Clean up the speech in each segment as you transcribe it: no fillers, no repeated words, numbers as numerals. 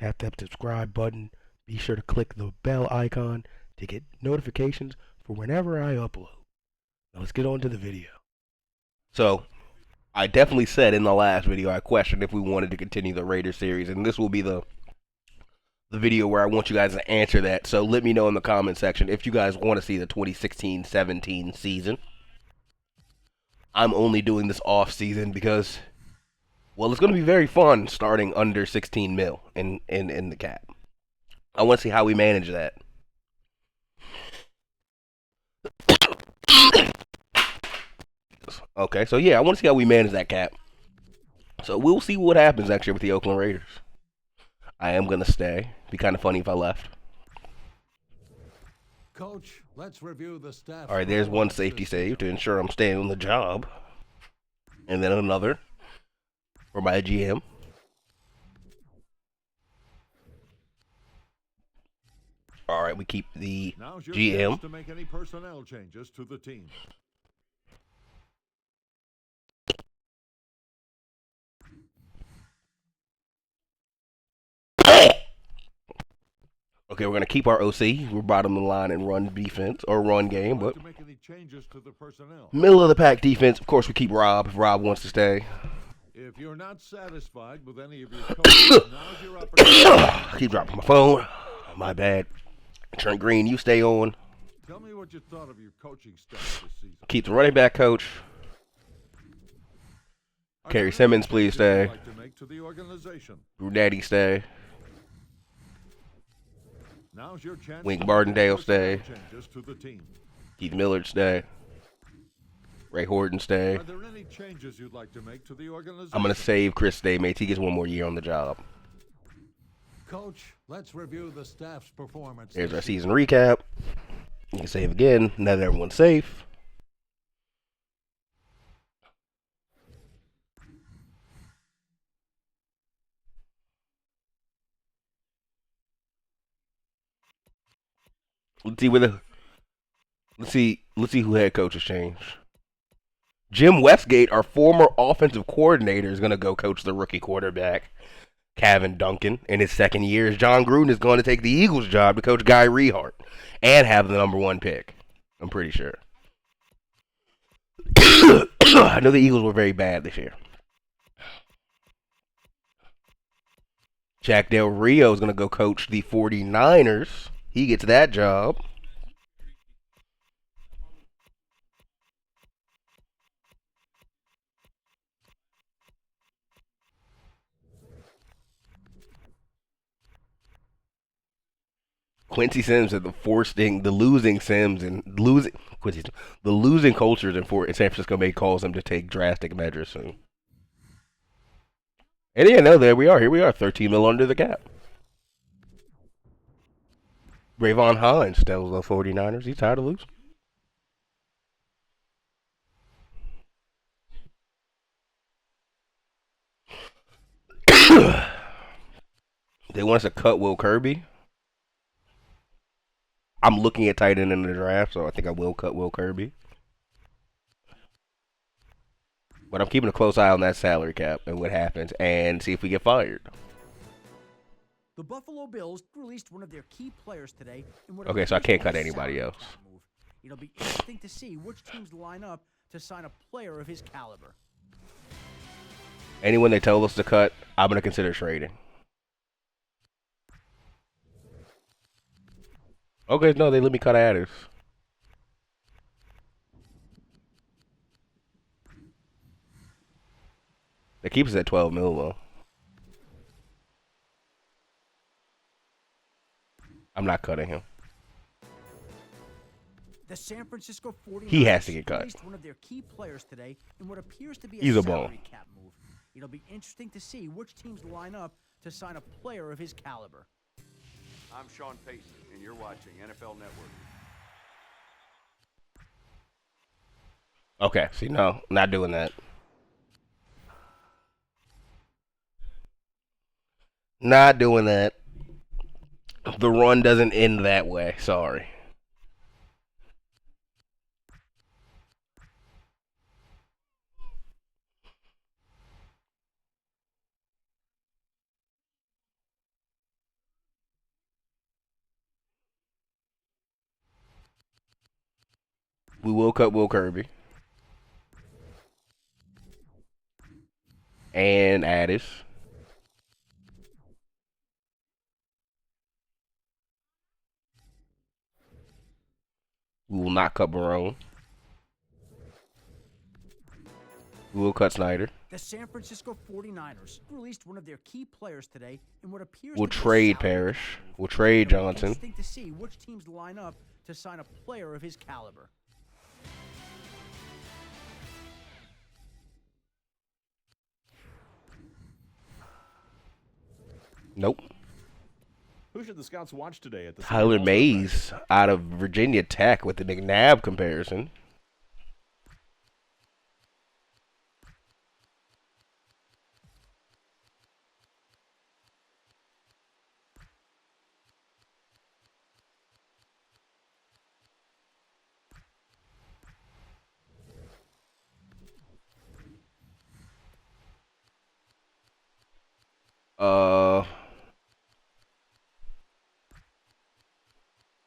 tap that subscribe button. Be sure to click the bell icon to get notifications for whenever I upload. Now let's get on to the video. So, I definitely said in the last video, I questioned if we wanted to continue the Raiders series, and this will be the video where I want you guys to answer that. So let me know in the comment section if you guys want to see the 2016-17 season. I'm only doing this off season because, well, it's going to be very fun starting under 16 mil in the cap. I want to see how we manage that. Okay, so yeah, I want to see how we manage that cap. So we'll see what happens next year with the Oakland Raiders. I am going to stay. Be kind of funny if I left. Coach, let's review the staff. All right, there's one safety save to ensure I'm staying on the job. And then another for my GM. All right, we keep the Now's your GM. chance to make any personnel changes to the team. Okay, we're going to keep our OC. We're bottom of the line in run defense or run game, but To make any changes to the personnel. middle of the pack defense. Of course, we keep Rob if Rob wants to stay. If you're not satisfied with any of your coaches, now's your opportunity. I keep dropping my phone. My bad. Trent Green, you stay on. Tell me what you thought of your coaching staff this season. Keep the running back coach. Kerry Simmons, please stay. Like to make to the organization. Brunetti, stay. Now's your chance. Wink to make Martindale, personnel stay. Changes to the team. Keith Millard, stay. Ray Horton, stay. Are there any changes you'd like to make to the organization? I'm going to save Chris Staymates. He gets one more year on the job. Coach, let's review the staff's performance. There's this our season recap. You can save again. Now that everyone's safe. Let's see who head coaches change. Jim Westgate, our former offensive coordinator, is going to go coach the rookie quarterback, Kevin Duncan, in his second year. John Gruden is going to take the Eagles' job to coach Guy Rehart and have the #1 pick. I'm pretty sure. I know the Eagles were very bad this year. Jack Del Rio is going to go coach the 49ers. He gets that job. Quincy Sims said the losing Sims and the losing cultures in San Francisco may cause him to take drastic measures soon. And yeah, no, there we are. Here we are, 13 mil under the cap. Rayvon Hines tells the 49ers he's tired of losing. They want us to cut Will Kirby. I'm looking at tight end in the draft, so I think I will cut Will Kirby. But I'm keeping a close eye on that salary cap and what happens and see if we get fired. The Buffalo Bills released one of their key players today. Okay, so I can't cut anybody else. It'll be interesting to see which teams line up to sign a player of his caliber. Anyone they tell us to cut, I'm going to consider trading. Okay, no, they let me cut Addis. They keep us at 12 mil, though. I'm not cutting him. The San Francisco 49ers He has to get cut. released one of their key players today in what appears to be He's a salary bum. cap move. It'll be interesting to see which teams line up to sign a player of his caliber. I'm Sean Payton, and you're watching NFL Network. Okay, see, no, not doing that. Not doing that. The run doesn't end that way. Sorry. We will cut Will Kirby. And Addis. We will not cut Barone. We will cut Snyder. The San Francisco 49ers released one of their key players today in what appears We'll to be a trade salary Parrish. cap move. We'll trade It'll be Johnson. interesting to see which teams line up to sign a player of his caliber. Nope. Who should the scouts watch today at the Tyler All-Star Mays out of Virginia Tech with the McNabb comparison.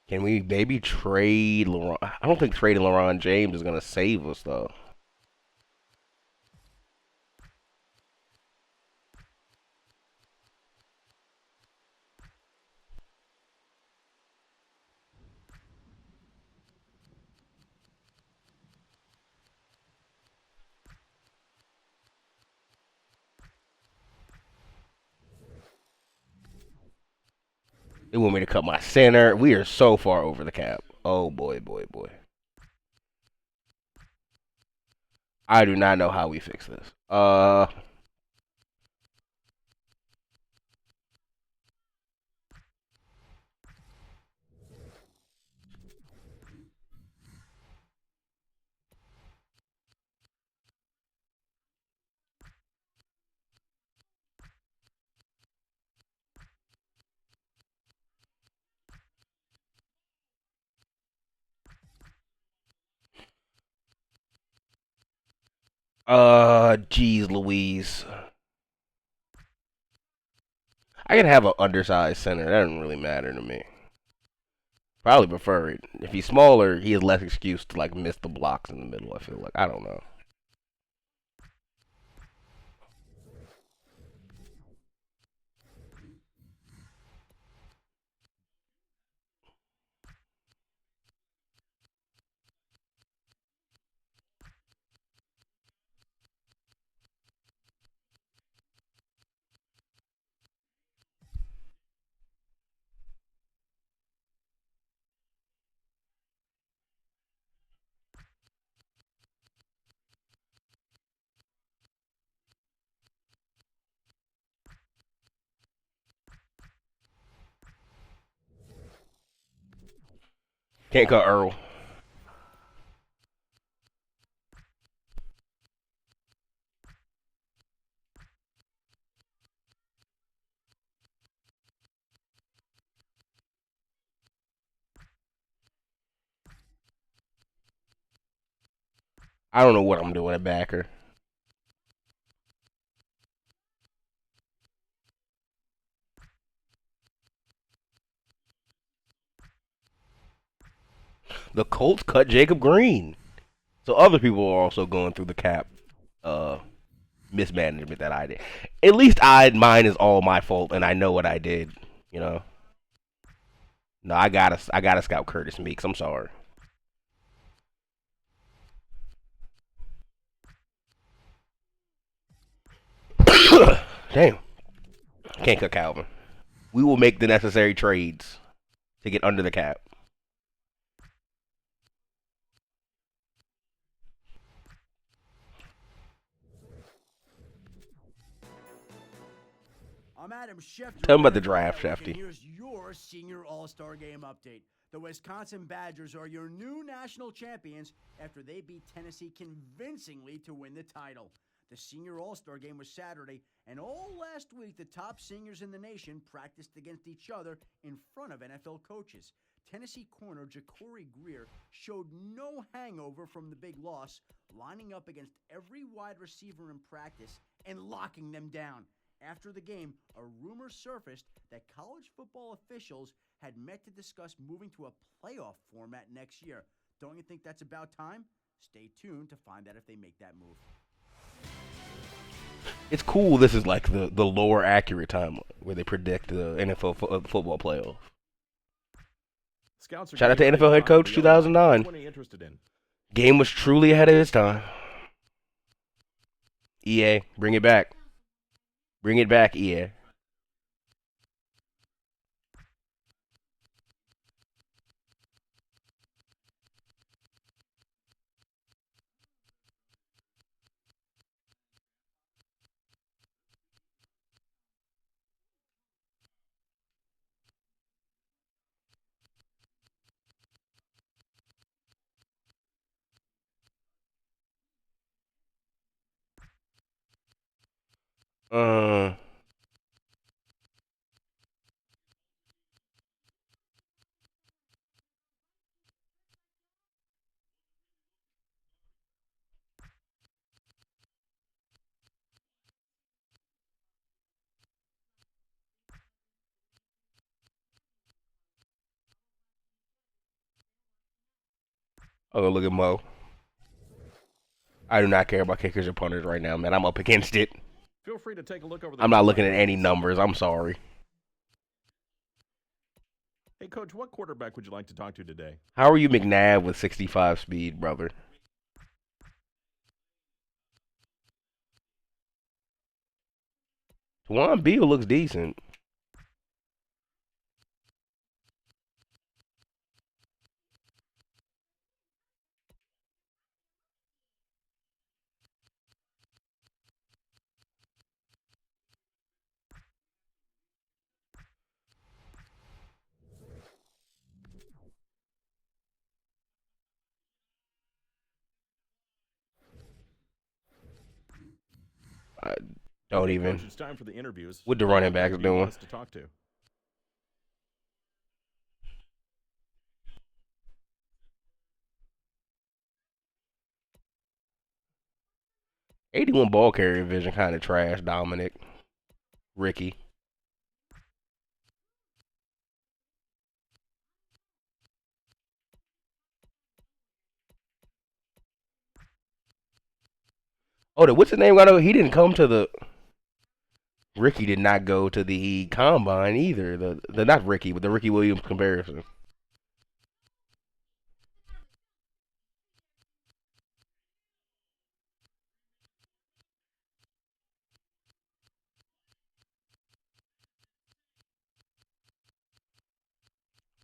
Can we maybe trade LeBron? I don't think trading LeBron James is gonna save us though. They want me to cut my center. We are so far over the cap. Oh boy, boy, boy. I do not know how we fix this. Geez Louise. I could have an undersized center. That doesn't really matter to me. Probably prefer it. If he's smaller, he has less excuse to like miss the blocks in the middle. I feel like I don't know. Can't cut Earl. I don't know what I'm doing at backer. The Colts cut Jacob Green. So other people are also going through the cap mismanagement that I did. At least mine is all my fault and I know what I did, you know. No, I gotta scout Curtis Meeks. I'm sorry. Damn. Can't cut Calvin. We will make the necessary trades to get under the cap. I'm Adam Schefter. Tell him about the draft, Shefty. Here's your senior All-Star Game update. The Wisconsin Badgers are your new national champions after they beat Tennessee convincingly to win the title. The senior All-Star Game was Saturday, and all last week the top seniors in the nation practiced against each other in front of NFL coaches. Tennessee corner Ja'Cory Greer showed no hangover from the big loss, lining up against every wide receiver in practice and locking them down. After the game, a rumor surfaced that college football officials had met to discuss moving to a playoff format next year. Don't you think that's about time? Stay tuned to find out if they make that move. It's cool. This is like the lower accurate time where they predict the NFL football playoff. Scouts are Shout out to getting NFL ready head coach the O-line. 2009. Which one are you interested in? Game was truly ahead of its time. EA, bring it back. Bring it back, EA. Uh, oh, look at Mo. I do not care about kickers or punters right now, man. I'm up against it. Feel free to take a look over the I'm not looking combine at any rankings. numbers. I'm sorry. Hey, Coach, what quarterback would you like to talk to today? How are you McNabb with 65 speed, brother? Juwan Beal looks decent. I don't Okay, even. Coach, it's time for the interviews. What the running What backs do you want doing? us to talk to? '81 ball carrier vision kind of trash. Dominic, Ricky. Oh, what's his name? I know he didn't come to the. Ricky did not go to the combine either. The not Ricky, but the Ricky Williams comparison.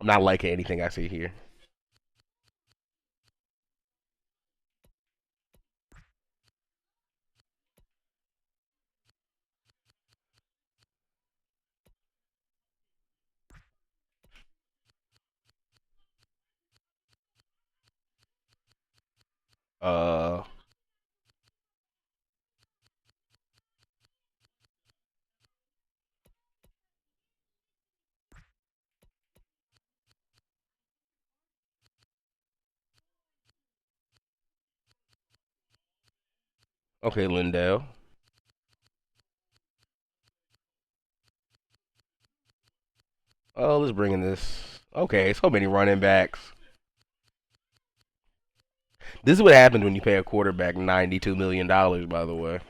I'm not liking anything I see here. Uh, okay, Lindell. Oh, let's bring in this. Okay, so many running backs. This is what happens when you pay a quarterback $92 million, by the way.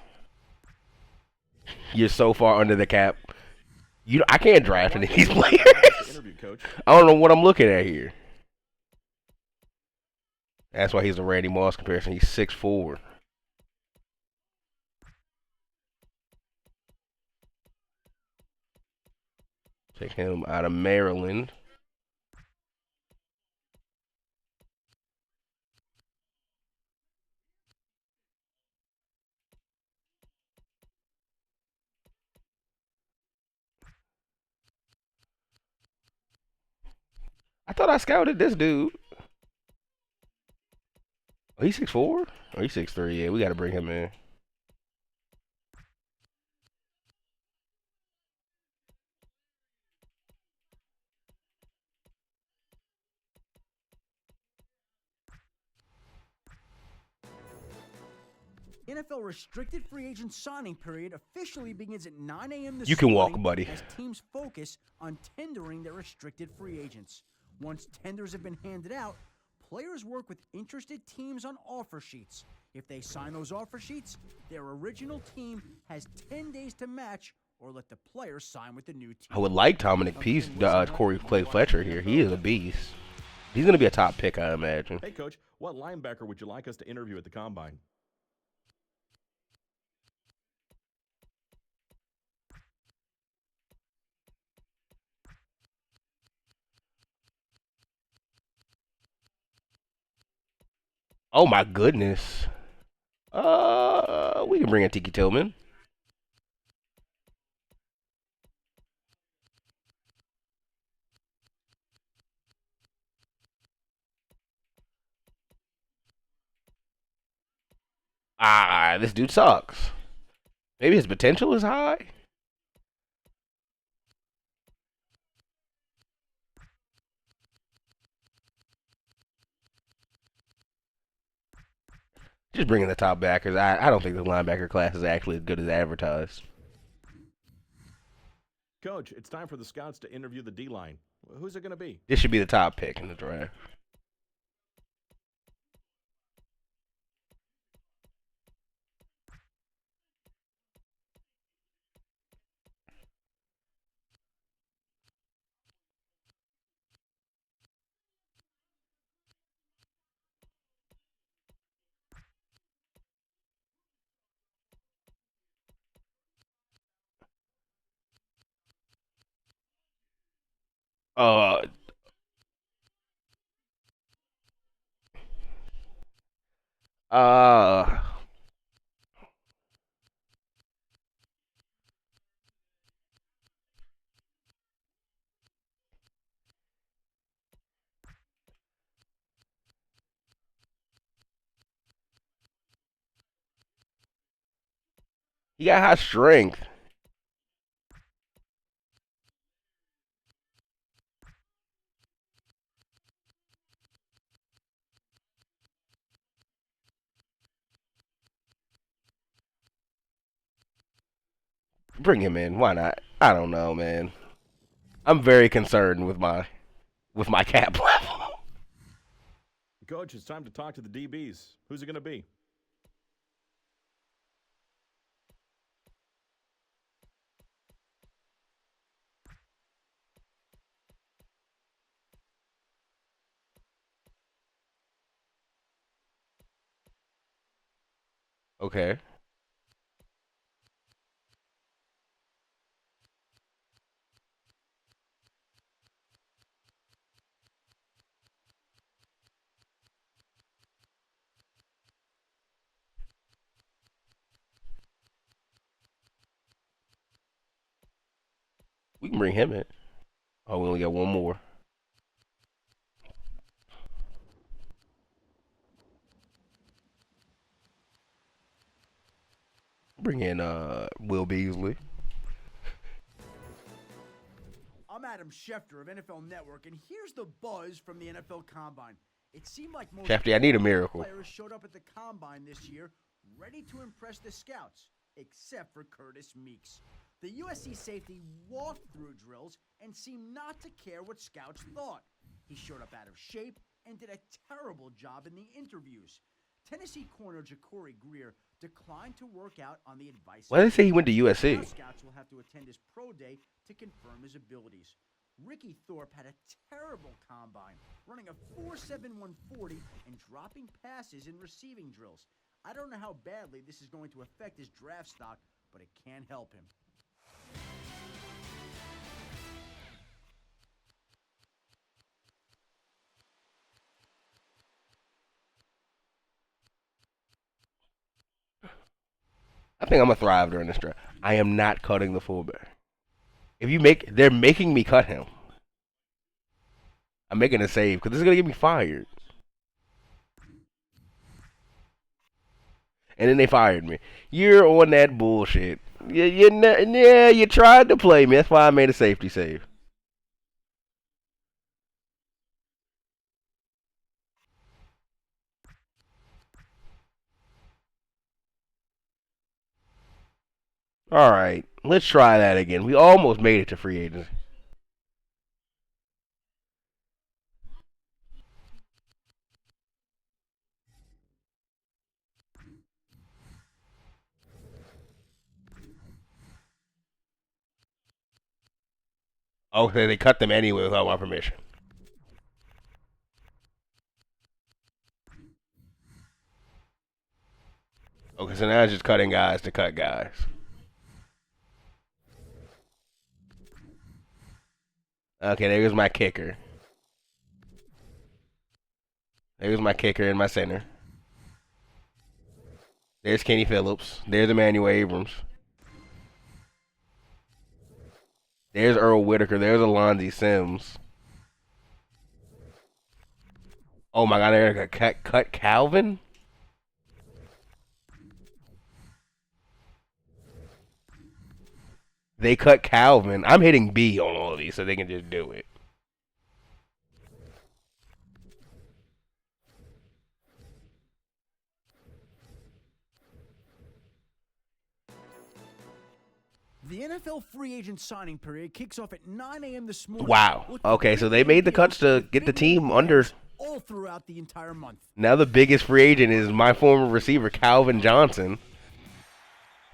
You're so far under the cap. I can't draft any of these players. Interview, Coach. I don't know what I'm looking at here. That's why he's a Randy Moss comparison. He's 6'4". Take him out of Maryland. I thought I scouted this dude. Oh, he's 6'4"? Oh, he's 6'3". Yeah, we got to bring him in. NFL restricted free agent signing period officially begins at 9 a.m. this You can walk, morning buddy. as teams focus on tendering their restricted free agents. Once tenders have been handed out, players work with interested teams on offer sheets. If they sign those offer sheets, their original team has 10 days to match or let the player sign with the new team. I would like Dominic Peace, Corey Clay Fletcher here. He is a beast. He's going to be a top pick, I imagine. Hey, Coach, what linebacker would you like us to interview at the Combine? Oh, my goodness. We can bring in Tiki Tillman. This dude sucks. Maybe his potential is high. Just bringing the top backers. I don't think the linebacker class is actually as good as advertised. Coach, it's time for the scouts to interview the D-line. Who's it going to be? This should be the top pick in the draft. Uh, uh, he got high strength. Bring him in. Why not? I don't know, man. I'm very concerned with my cap level. Coach, it's time to talk to the DBs. Who's it going to be? Okay. We can bring him in. Oh, we only got one more. Bring in Will Beasley. I'm Adam Schefter of NFL Network, and here's the buzz from the NFL Combine. It seemed like most Shefty, I need a miracle. players showed up at the Combine this year ready to impress the scouts, except for Curtis Meeks. The USC safety walked through drills and seemed not to care what scouts thought. He showed up out of shape and did a terrible job in the interviews. Tennessee corner Ja'Cory Greer declined to work out on the advice. Why did they say he went to Now USC? scouts will have to attend his pro day to confirm his abilities. Ricky Thorpe had a terrible combine, running a 4.71 40 and dropping passes in receiving drills. I don't know how badly this is going to affect his draft stock, but it can help him. I think I'm gonna thrive during this draft. I am not cutting the fullback. They're making me cut him. I'm making a save because this is gonna get me fired. And then they fired me. You're on that bullshit. You tried to play me. That's why I made a safety save. All right, let's try that again. We almost made it to free agency. Okay, they cut them anyway without my permission. Okay, so now it's just cutting guys to cut guys. Okay, there's my kicker. There's my kicker and my center. There's Kenny Phillips. There's Emmanuel Abrams. There's Earl Whitaker. There's Alonzi Sims. Oh my God, they're gonna cut Calvin? They cut Calvin. I'm hitting B on all of these so they can just do it. The NFL free agent signing period kicks off at 9 a.m. this morning. Wow. Okay, so they made the cuts to get the team under. All throughout the entire month. Now the biggest free agent is my former receiver, Calvin Johnson.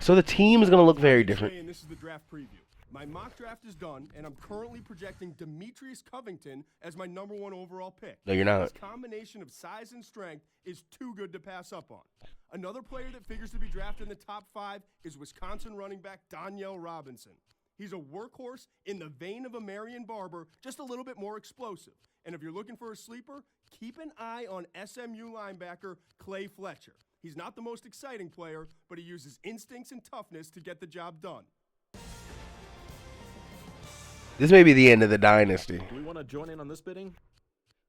So the team is going to look very different. And this is the draft preview. My mock draft is done, and I'm currently projecting Demetrius Covington as my #1 overall pick. No, you're not. His combination of size and strength is too good to pass up on. Another player that figures to be drafted in the top 5 is Wisconsin running back Danielle Robinson. He's a workhorse in the vein of a Marion Barber, just a little bit more explosive. And if you're looking for a sleeper, keep an eye on SMU linebacker Clay Fletcher. He's not the most exciting player, but he uses instincts and toughness to get the job done. This may be the end of the dynasty. Do we want to join in on this bidding?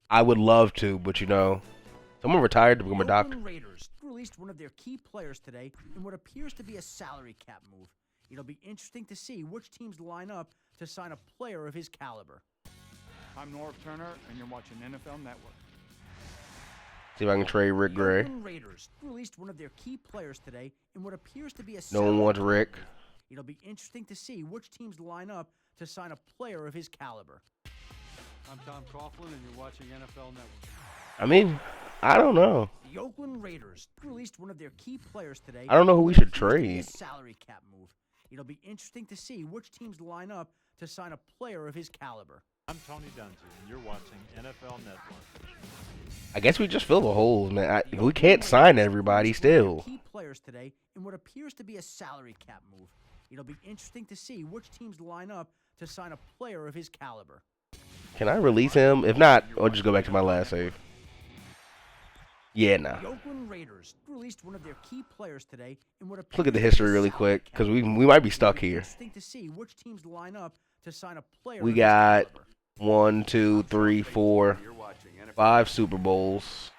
I would love to, but you know, someone retired to become a doctor. Oakland Raiders released one of their key players today in what appears to be a salary cap move. It'll be interesting to see which teams line up to sign a player of his caliber. I'm Norv Turner, and you're watching NFL Network. See if I can trade Rick Gray. Oakland Raiders released one of their key players today in what appears to be a No one wants Rick. It'll be interesting to see which teams line up to sign a player of his caliber. I'm Tom Coughlin, and you're watching NFL Network. I mean, I don't know. The Oakland Raiders released one of their key players today. I don't know who we should trade. Salary cap move. It'll be interesting to see which teams line up to sign a player of his caliber. I'm Tony Dungy, and you're watching NFL Network. I guess we just fill the holes, man. We can't sign everybody still. Key players today in what appears to be a salary cap move. It'll be interesting to see which teams line up to sign a player of his caliber. Can I release him? If not, I'll just go back to my last save. Yeah, nah. The Oakland Raiders released one of their key players today in what Let's look at the history really quick, because we might be stuck here. Interesting to see which teams line up to sign a player. We got 1, 2, 3, 4, 5 Super Bowls.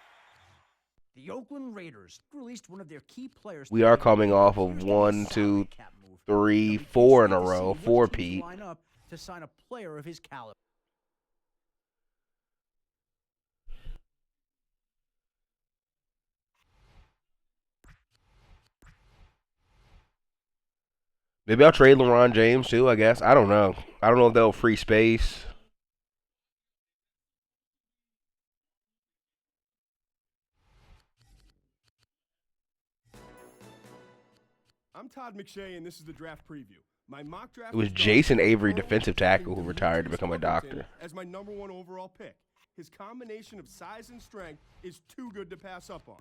The Oakland Raiders released one of their key players. We are coming off of 1, 2, 3, 4 in a row. 4-peat. Line up to sign a player of his caliber. Maybe I'll trade LeBron James too, I guess. I don't know. I don't know if they'll free space. I'm Todd McShay, and this is the draft preview. My mock draft. It was Jason Avery, defensive tackle, who retired to become a doctor. As my #1 overall pick. His combination of size and strength is too good to pass up on.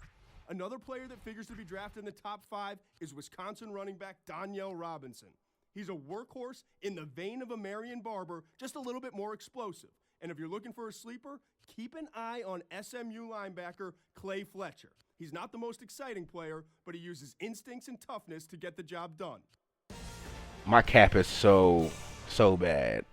Another player that figures to be drafted in the top 5 is Wisconsin running back Danielle Robinson. He's a workhorse in the vein of a Marion Barber, just a little bit more explosive. And if you're looking for a sleeper, keep an eye on SMU linebacker Clay Fletcher. He's not the most exciting player, but he uses instincts and toughness to get the job done. My cap is so bad.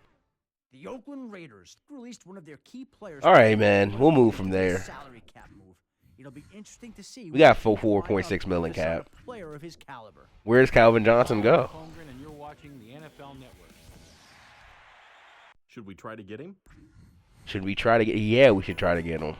The Oakland Raiders released one of their key players. All right, man. We'll move from there. Salary cap move. It'll be interesting to see. We got 4.6 million cap. Player of his caliber. Where does Calvin Johnson go? Holmgren, and you're watching the NFL Network. Should we try to get him? Should we try to get? Yeah, we should try to get him.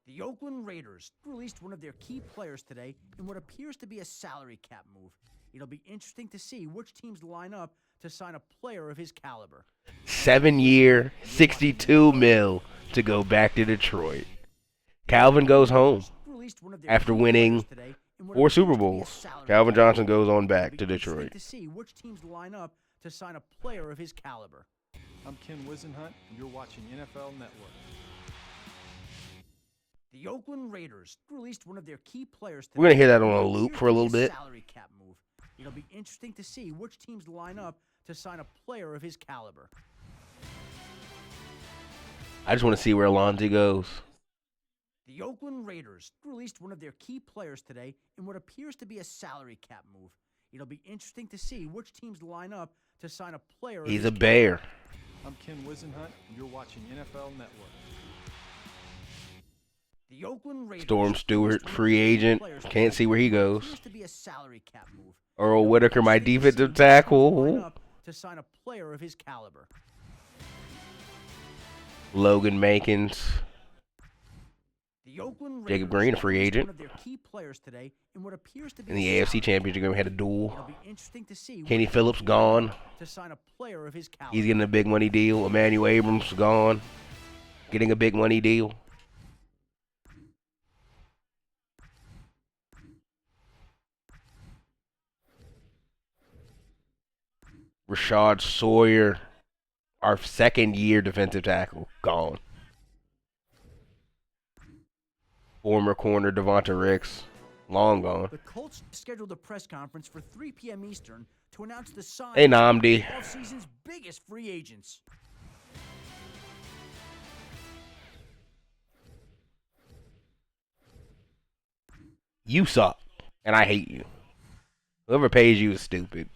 The Oakland Raiders released one of their key players today in what appears to be a salary cap move. It'll be interesting to see which teams line up to sign a player of his caliber. 7-year, 62 mil to go back to Detroit. Calvin goes home after winning 4 Super Bowls. Calvin Johnson goes on back to Detroit. To see which teams line up to sign a player of his caliber. I'm Ken Wisenhunt, and you're watching NFL Network. The Oakland Raiders released one of their key players today. We're going to hear that on a It loop appears for a to be little bit. Salary cap move. It'll be interesting to see which teams line up to sign a player of his caliber. I just want to see where Alonzi goes. The Oakland Raiders released one of their key players today in what appears to be a salary cap move. It'll be interesting to see which teams line up to sign a player. He's a Bear. I'm Ken Wisenhunt, and you're watching NFL Network. The Oakland Raiders Storm Stewart, released one of free their key agent. players Can't see where he today in what goes. appears to be a salary cap move. Earl It'll be Whitaker, my interesting to see defensive which teams line tackle. up to sign a player of his caliber. Logan Mankins. The Oakland Jacob Raiders Green, a free released agent. One of their key players today in what appears to be In a the AFC salary Championship game, we had a cap. duel. It'll be interesting to see Kenny which Phillips teams line gone. up to sign a player of his caliber. He's getting a big money deal. Emmanuel Abrams gone. Getting a big money deal. Rashad Sawyer, our second-year defensive tackle, gone. Former corner Devonta Ricks, long gone. The Colts scheduled a press conference for 3 p.m. Eastern to announce the signing Hey, of Namdi. offseason's biggest free agents. You suck, and I hate you. Whoever pays you is stupid.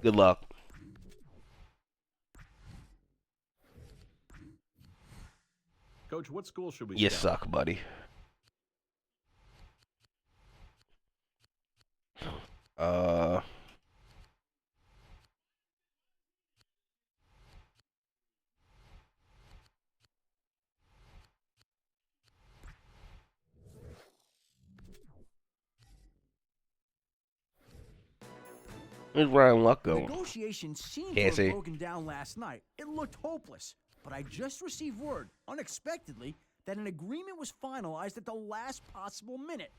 Good luck. Coach, what school should we You scout? suck, buddy. Where's Ryan Luck going? Negotiations seemed Can't to see. have broken down last night. It looked hopeless, but I just received word, unexpectedly, that an agreement was finalized at the last possible minute.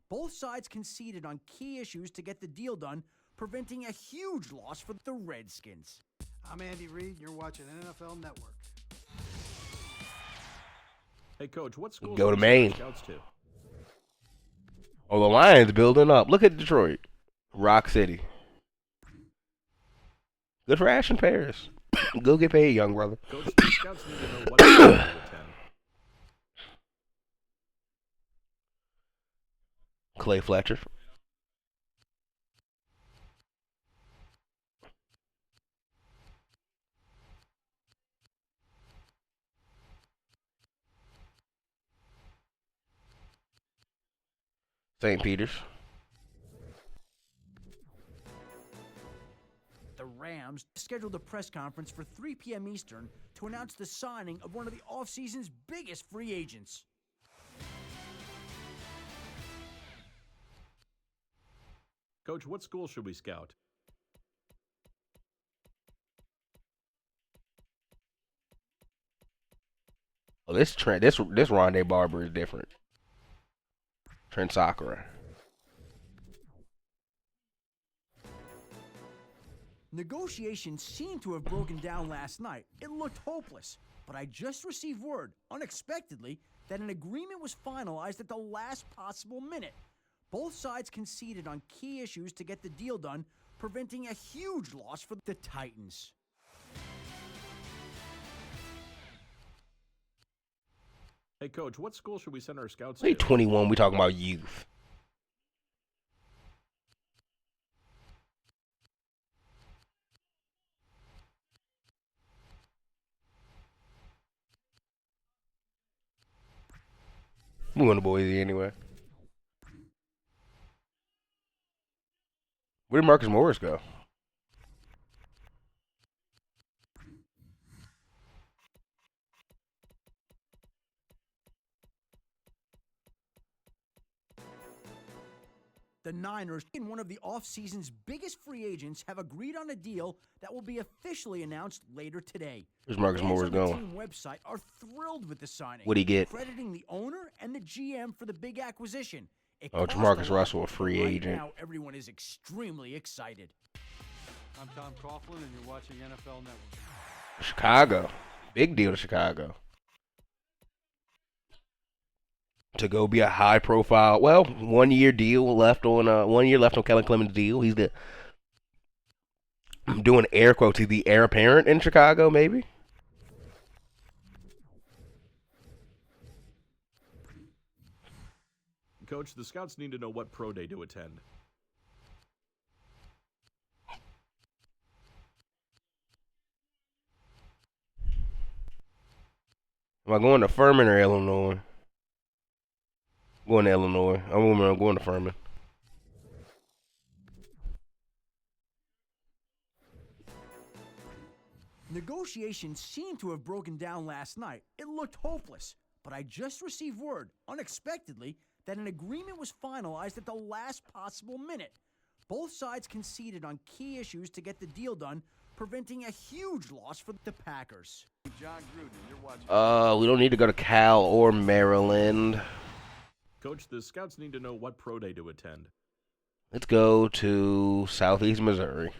Both sides conceded on key issues to get the deal done, preventing a huge loss for the Redskins. I'm Andy Reid, and you're watching NFL Network. Hey, Coach, what school Go should to we send our Maine. scouts to? Oh, the Lions building up. Look at Detroit. Rock City. Good for Ashton Paris. Go get paid, young brother. Coach, the scouts need to know what school to attend. Clay Fletcher. St. Peter's. The Rams scheduled a press conference for 3 p.m. Eastern to announce the signing of one of the offseason's biggest free agents. Coach, what school should we scout? Oh, this Rondé Barber is different. Trent Sakura. Negotiations seemed to have broken down last night. It looked hopeless, but I just received word, unexpectedly, that an agreement was finalized at the last possible minute. Both sides conceded on key issues to get the deal done, preventing a huge loss for the Titans. Hey, Coach, what school should we send our scouts We to? 21. We talking about youth. We going to Boise anyway. Where did Marcus Morris go? The Niners, in one of the offseason's biggest free agents, have agreed on a deal that will be officially announced later today. Where's Marcus Fans Morris on the going? team website are thrilled with the signing. What'd he get? Crediting the owner and the GM for the big acquisition. It Oh, cost Jamarcus a lot, Russell, a but free right agent. Now everyone is extremely excited. I'm Tom Coughlin, and you're watching NFL Network. Chicago. Big deal to Chicago. To go be a high profile, well, 1 year deal left on 1 year left on Kellen Clemens' deal. I'm doing air quotes, he's the heir apparent in Chicago, maybe. Coach, the scouts need to know what pro day to attend. Am I going to Furman or Illinois? I'm going to Illinois. I'm going to Furman. Negotiations seemed to have broken down last night. It looked hopeless, but I just received word, unexpectedly, that an agreement was finalized at the last possible minute. Both sides conceded on key issues to get the deal done, preventing a huge loss for the Packers. John Gruden, you're watching. We don't need to go to Cal or Maryland. Coach, the scouts need to know what pro day to attend. Let's go to Southeast Missouri.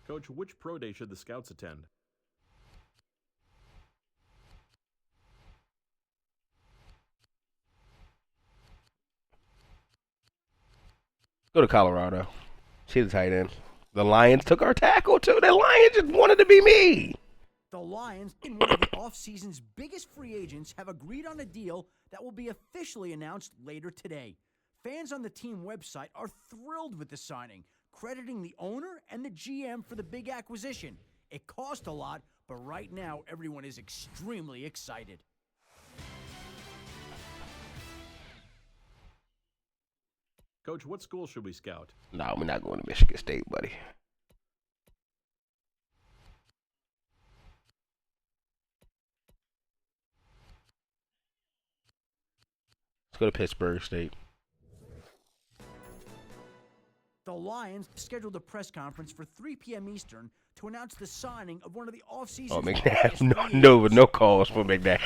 Coach, which pro day should the scouts attend? Go to Colorado. See the tight end. The Lions took our tackle too. The Lions just wanted to be me. The Lions, in one of the offseason's biggest free agents, have agreed on a deal that will be officially announced later today. Fans on the team website are thrilled with the signing, crediting the owner and the GM for the big acquisition. It cost a lot, but right now everyone is extremely excited. Coach, what school should we scout? No, we're not going to Michigan State, buddy. Let's go to Pittsburgh State. The Lions scheduled a press conference for 3 p.m. Eastern to announce the signing of one of the offseason's Oh, McNabb. biggest No calls for McNabb.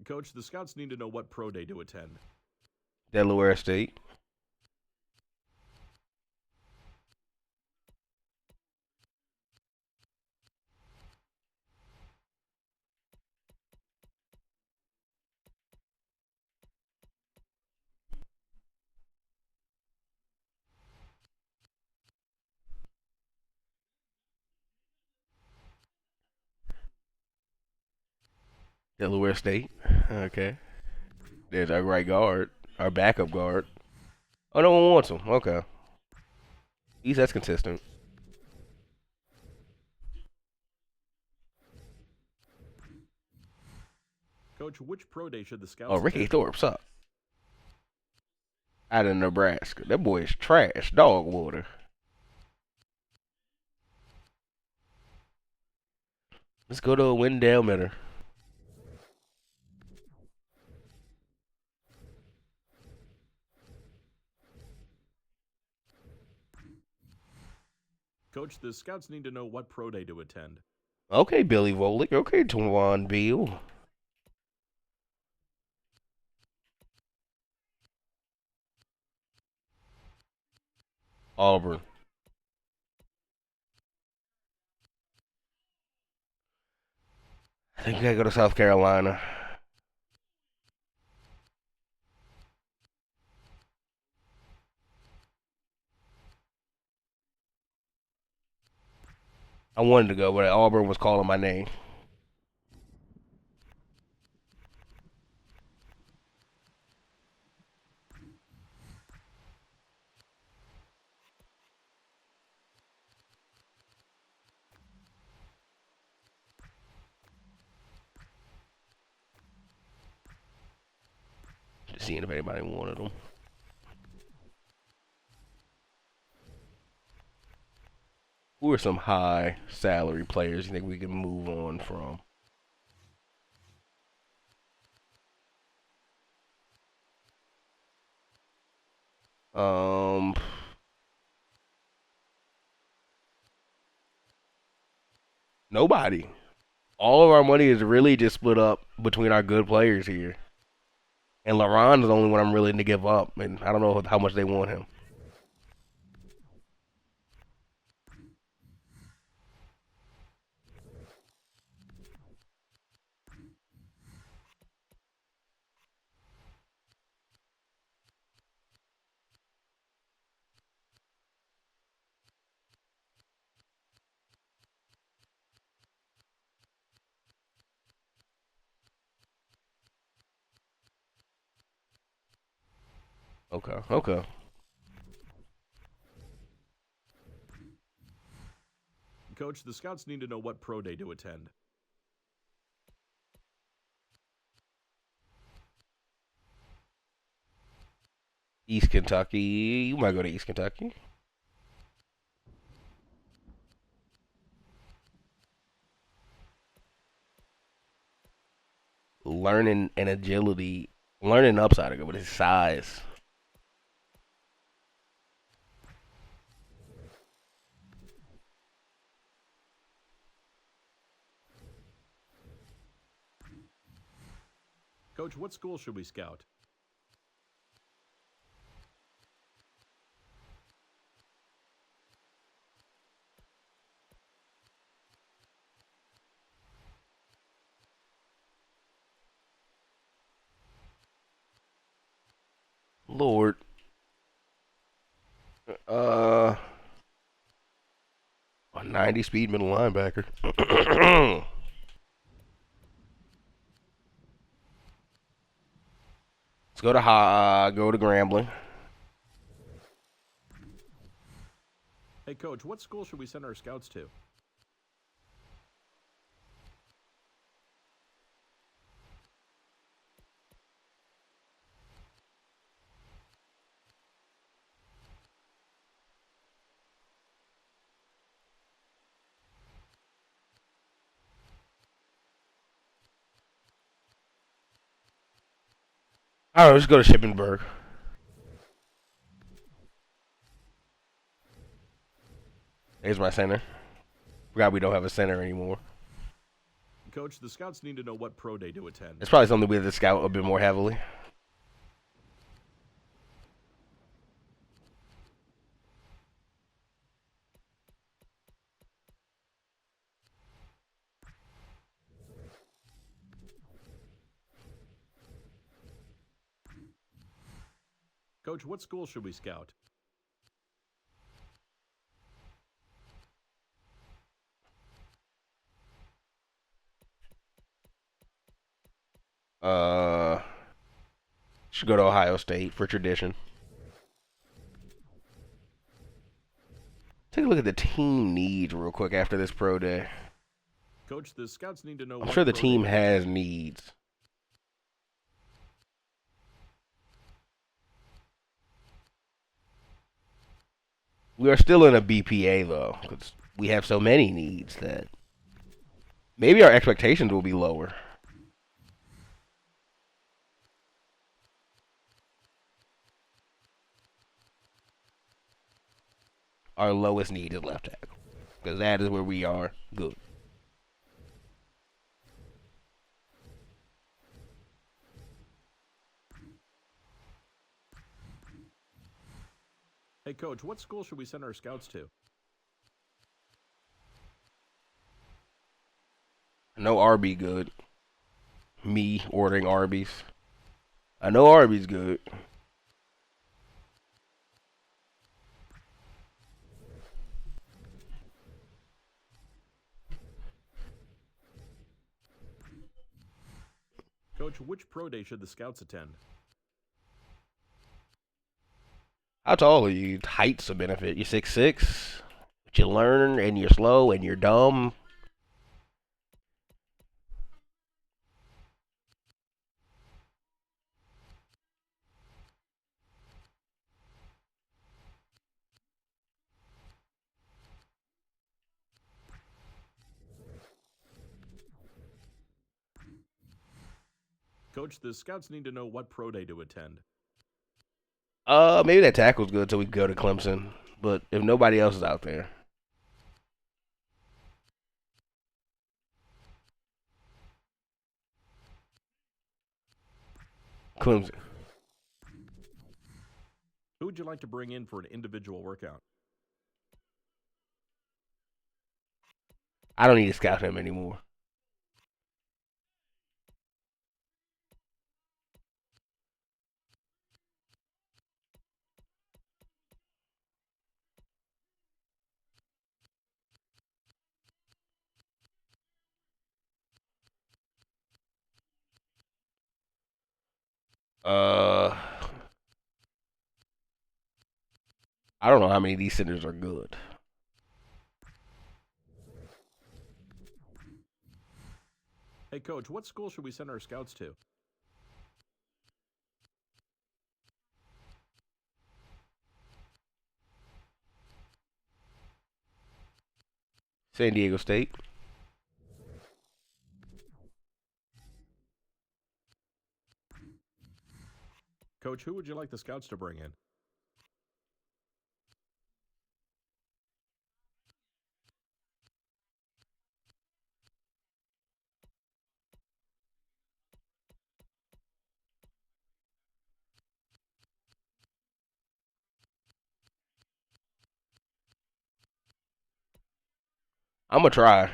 Coach, the scouts need to know what pro day to attend. Delaware State. Delaware State. Okay. There's our right guard, our backup guard. Oh, no one wants him. Okay. That's consistent. Coach, which pro day should the scouts Oh, Ricky attend? Thorpe's up. Out of Nebraska. That boy is trash. Dog water. Let's go to Wendell Mitter. Coach, the scouts need to know what pro day to attend. Okay, Billy Volick. Okay, Twan Beal. Auburn. I think I gotta go to South Carolina. I wanted to go, but Auburn was calling my name. Just seeing if anybody wanted them. Who are some high salary players you think we can move on from? Nobody. All of our money is really just split up between our good players here. And LaRon is the only one I'm willing to give up, and I don't know how much they want him. Okay, okay. Coach, the scouts need to know what pro day to attend. East Kentucky. You might go to East Kentucky. Learning and agility. Learning upside of it with his size. Coach, what school should we scout? Lord. A 90 speed middle linebacker. Let's go to Grambling. Hey, Coach, what school should we send our scouts to? All right, let's go to Shippensburg. There's my center. Forgot we don't have a center anymore. Coach, the scouts need to know what pro day to attend. It's probably something we have to scout a bit more heavily. Coach, what school should we scout? Should go to Ohio State for tradition. Take a look at the team needs real quick after this pro day. Coach, the scouts need to know. I'm sure the team has needs. We are still in a BPA though, because we have so many needs that maybe our expectations will be lower. Our lowest need is left tackle, because that is where we are good. Hey, Coach, what school should we send our scouts to? No RB good. Me ordering Arby's. I know Arby's good. Coach, which pro day should the scouts attend? How tall are you? Height's a benefit. You're 6'6", but you learn and you're slow and you're dumb. Coach, the scouts need to know what pro day to attend. Maybe that tackle's good till we go to Clemson. But if nobody else is out there. Clemson. Who would you like to bring in for an individual workout? I don't need to scout him anymore. I don't know how many of these centers are good. Hey, Coach, what school should we send our scouts to? San Diego State. Coach, who would you like the scouts to bring in? I'm gonna try.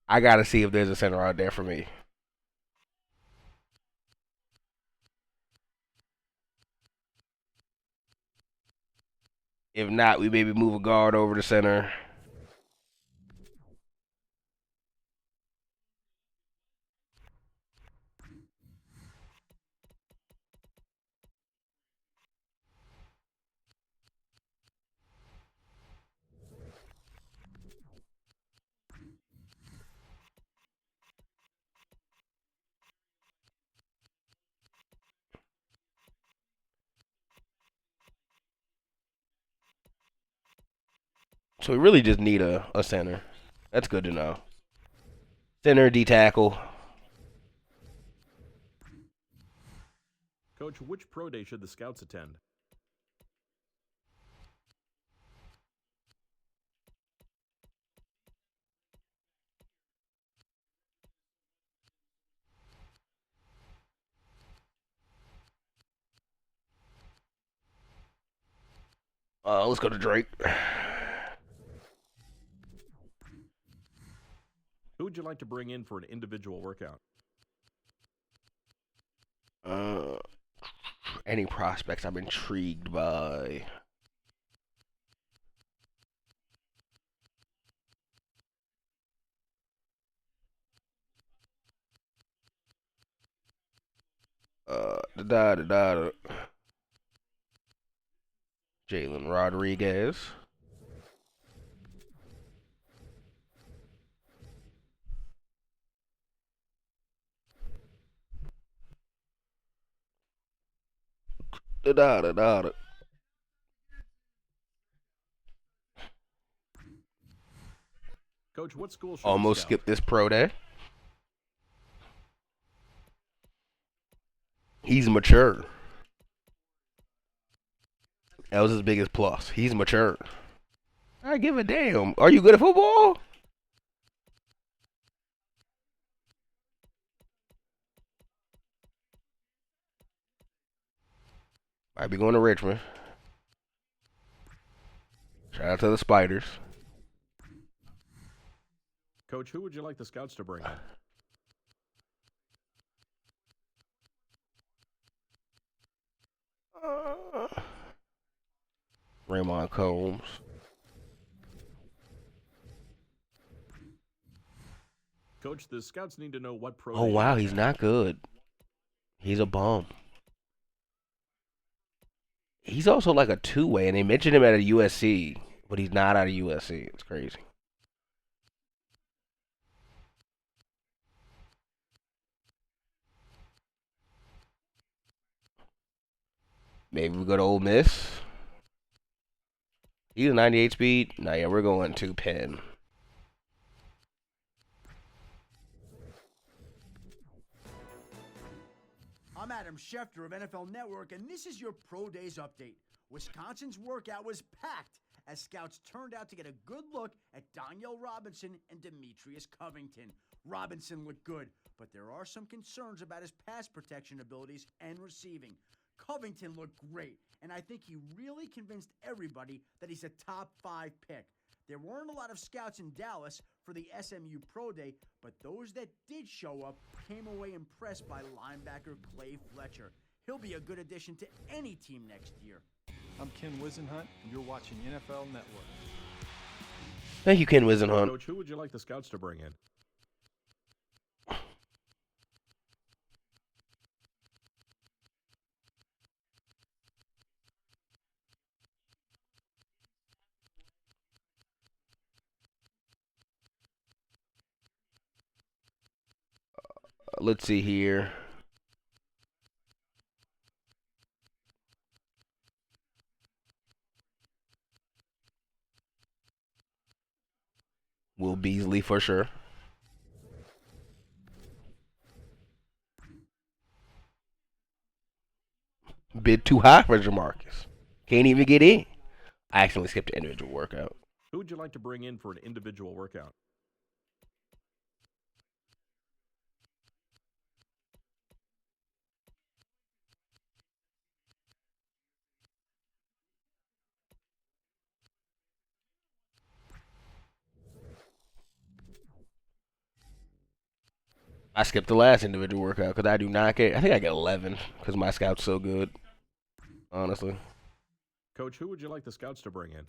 I gotta see if there's a center out there for me. If not, we maybe move a guard over to center. So we really just need a center. That's good to know. Center, D tackle. Coach, which pro day should the scouts attend? Let's go to Drake. Who would you like to bring in for an individual workout? Any prospects I'm intrigued by? Jalen Rodriguez. Coach, what school should Almost we scout? skipped this pro day. He's mature. That was his biggest plus. He's mature. I give a damn. Are you good at football? Might be going to Richmond. Shout out to the Spiders. Coach, who would you like the scouts to bring in? Raymond Combs. Coach, the scouts need to know what pro Oh day wow, to he's attend. not good. He's a bum. He's also like a two-way, and they mentioned him at a USC, but he's not out of USC. It's crazy. Maybe we go to Ole Miss. He's a 98 speed. Nah, yeah, we're going to Penn. I'm Adam Schefter of NFL Network, and this is your Pro Days update. Wisconsin's workout was packed as scouts turned out to get a good look at Danielle Robinson and Demetrius Covington. Robinson looked good, but there are some concerns about his pass protection abilities and receiving. Covington looked great, and I think he really convinced everybody that he's a top 5 pick. There weren't a lot of scouts in Dallas for the SMU Pro Day, but those that did show up came away impressed by linebacker Clay Fletcher. He'll be a good addition to any team next year. I'm Ken Wisenhunt, and you're watching NFL Network. Thank you, Ken Wisenhunt. Coach, who would you like the scouts to bring in? Let's see here. Will Beasley for sure. Bid too high for Jamarcus. Can't even get in. I accidentally skipped the individual workout. Who would you like to bring in for an individual workout? I skipped the last individual workout because I do not get. I think I get 11 because my scout's so good. Honestly. Coach, who would you like the scouts to bring in?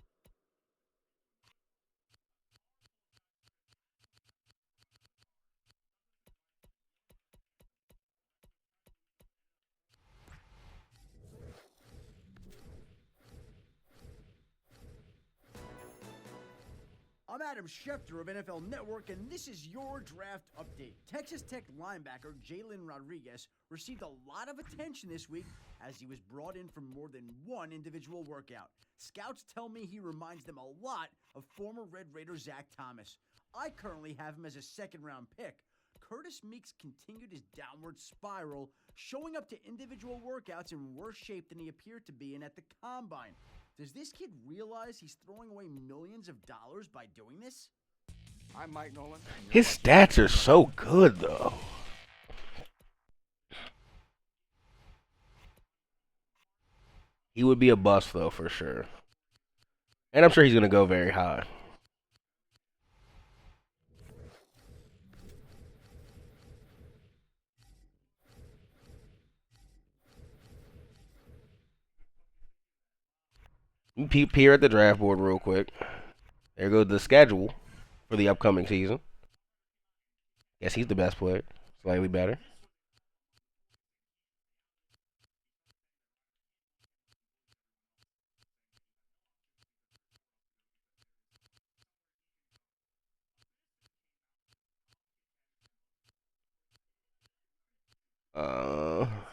I'm Adam Schefter of NFL Network, and this is your draft update. Texas Tech linebacker Jalen Rodriguez received a lot of attention this week as he was brought in for more than one individual workout. Scouts tell me he reminds them a lot of former Red Raider Zach Thomas. I currently have him as a second-round pick. Curtis Meeks continued his downward spiral, showing up to individual workouts in worse shape than he appeared to be in at the Combine. Does this kid realize he's throwing away millions of dollars by doing this? I'm Mike Nolan. His stats are so good, though. He would be a bust, though, for sure. And I'm sure he's going to go very high. Peep here at the draft board real quick. There goes the schedule for the upcoming season. Guess he's the best player. Slightly better.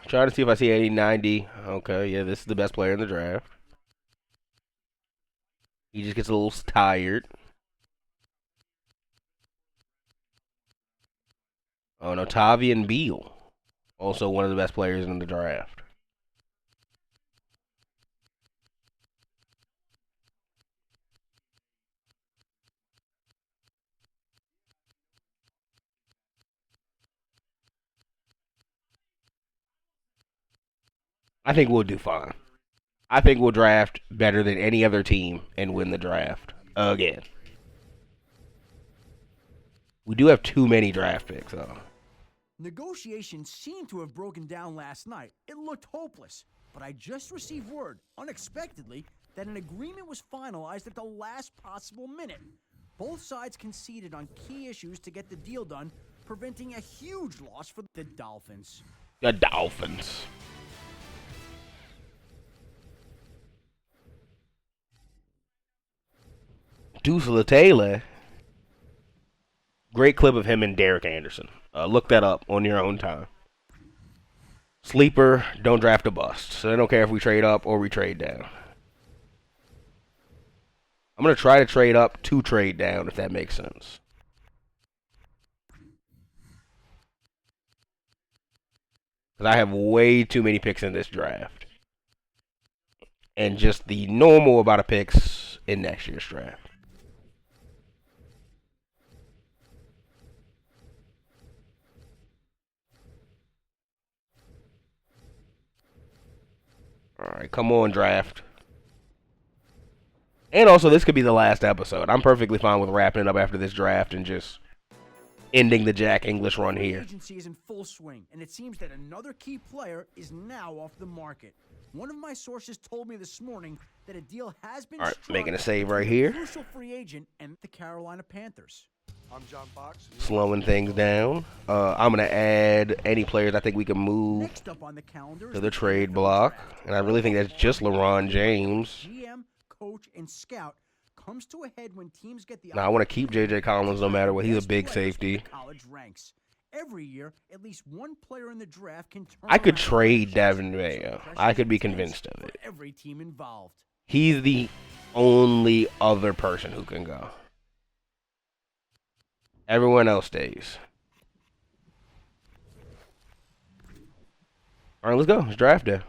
Trying to see if I see 80, 90. Okay, yeah, this is the best player in the draft. He just gets a little tired. Oh no, Tavian Beal. Also one of the best players in the draft. I think we'll do fine. I think we'll draft better than any other team and win the draft again. We do have too many draft picks, though. Negotiations seemed to have broken down last night. It looked hopeless, but I just received word, unexpectedly, that an agreement was finalized at the last possible minute. Both sides conceded on key issues to get the deal done, preventing a huge loss for the Dolphins. The Dolphins. Deuce Latele. Great clip of him and Derek Anderson. Look that up on your own time. Sleeper, don't draft a bust. So I don't care if we trade up or we trade down. I'm going to try to trade up to trade down, if that makes sense. Because I have way too many picks in this draft. And just the normal amount of picks in next year's draft. All right, come on, draft. And also, this could be the last episode. I'm perfectly fine with wrapping it up after this draft and just ending the Jack English run Free here. agency is in full swing, and it seems that another key player is now off the market. One of my sources told me this morning that a deal has been All right, struck making a save between right a here. crucial free agent and the Carolina Panthers. I'm John Fox. Slowing things down. I'm going to add any players I think we can move Next up on the calendar is to the trade NFL block. draft. And I really think that's just LeBron James. GM, coach, and scout comes to a head when teams get the Now, I want to keep J.J. Collins no matter what. He's a big safety. College ranks. Every year, at least one player in the draft can turn I could around a trade franchise Devin and Mayo. pressure I could be intense convinced of for it. every team involved. He's the only other person who can go. Everyone else stays. All right, let's go. It's draft day.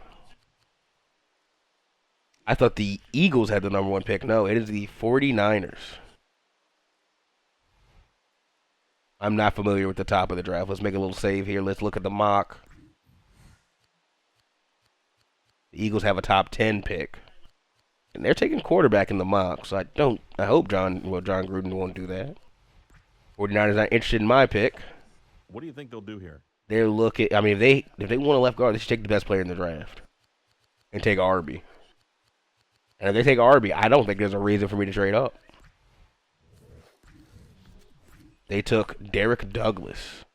I thought the Eagles had the number 1 pick. No, it is the 49ers. I'm not familiar with the top of the draft. Let's make a little save here. Let's look at the mock. The Eagles have a top 10 pick. And they're taking quarterback in the mock, so I hope John Gruden won't do that. 49ers not interested in my pick. What do you think they'll do here? They're looking, I mean, if they want a left guard, they should take the best player in the draft. And take Arby. And if they take Arby, I don't think there's a reason for me to trade up. They took Derek Douglas.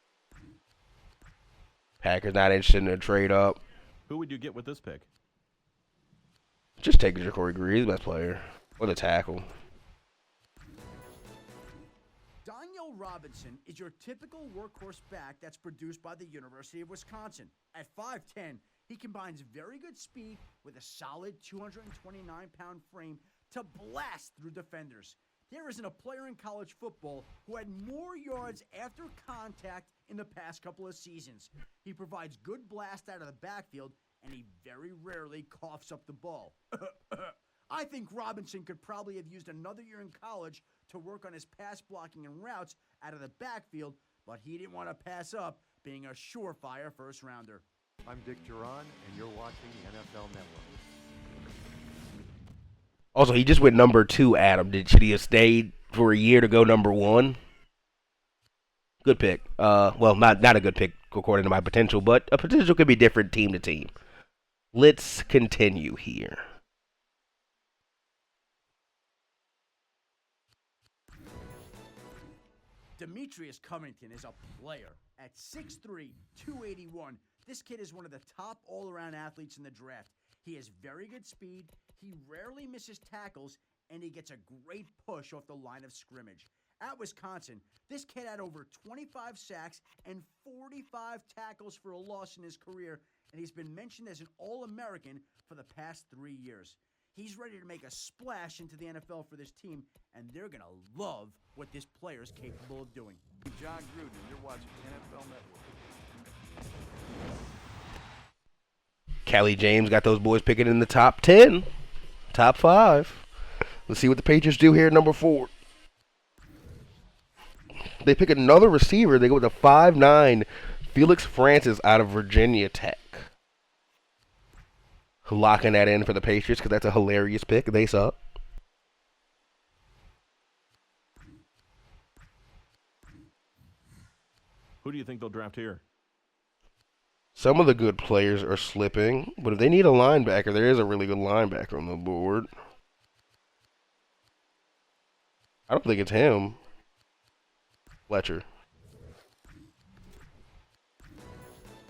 Packers not interested in a trade up. Who would you get with this pick? Just take Ja'Cory Green, the best player. Or the tackle. Daniel Robinson is your typical workhorse back that's produced by the University of Wisconsin. At 5'10", he combines very good speed with a solid 229-pound frame to blast through defenders. There isn't a player in college football who had more yards after contact in the past couple of seasons. He provides good blast out of the backfield, and he very rarely coughs up the ball. I think Robinson could probably have used another year in college to work on his pass blocking and routes out of the backfield, but he didn't want to pass up being a surefire first rounder. I'm Dick Duran, and you're watching NFL Network. Also, he just went number 2, Adam. Should he have stayed for a year to go number 1? Good pick. Well, not a good pick according to my potential, but a potential could be different team to team. Let's continue here. Demetrius Covington is a player. At 6'3", 281, this kid is one of the top all-around athletes in the draft. He has very good speed, he rarely misses tackles, and he gets a great push off the line of scrimmage. At Wisconsin, this kid had over 25 sacks and 45 tackles for a loss in his career, and he's been mentioned as an All-American for the past 3 years. He's ready to make a splash into the NFL for this team, and they're going to love what this player is capable of doing. I'm John Gruden, and you're watching NFL Network. Callie James got those boys picking in the top 10. Top 5. Let's see what the Patriots do here at number 4. They pick another receiver. They go with a 5'9" Felix Francis out of Virginia Tech. Locking that in for the Patriots because that's a hilarious pick. They suck. Who do you think they'll draft here? Some of the good players are slipping, but if they need a linebacker, there is a really good linebacker on the board. I don't think it's him. Fletcher.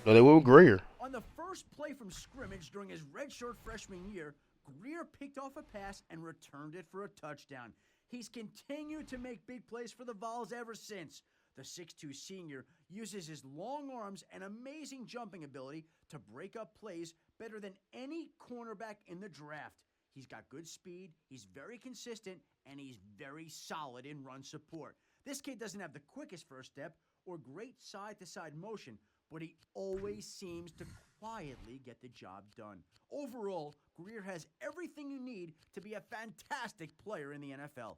No, they went with Greer. On the first play from scrimmage during his redshirt freshman year, Greer picked off a pass and returned it for a touchdown. He's continued to make big plays for the Vols ever since. The 6'2" senior uses his long arms and amazing jumping ability to break up plays better than any cornerback in the draft. He's got good speed, he's very consistent, and he's very solid in run support. This kid doesn't have the quickest first step or great side-to-side motion, but he always seems to quietly get the job done. Overall, Greer has everything you need to be a fantastic player in the NFL.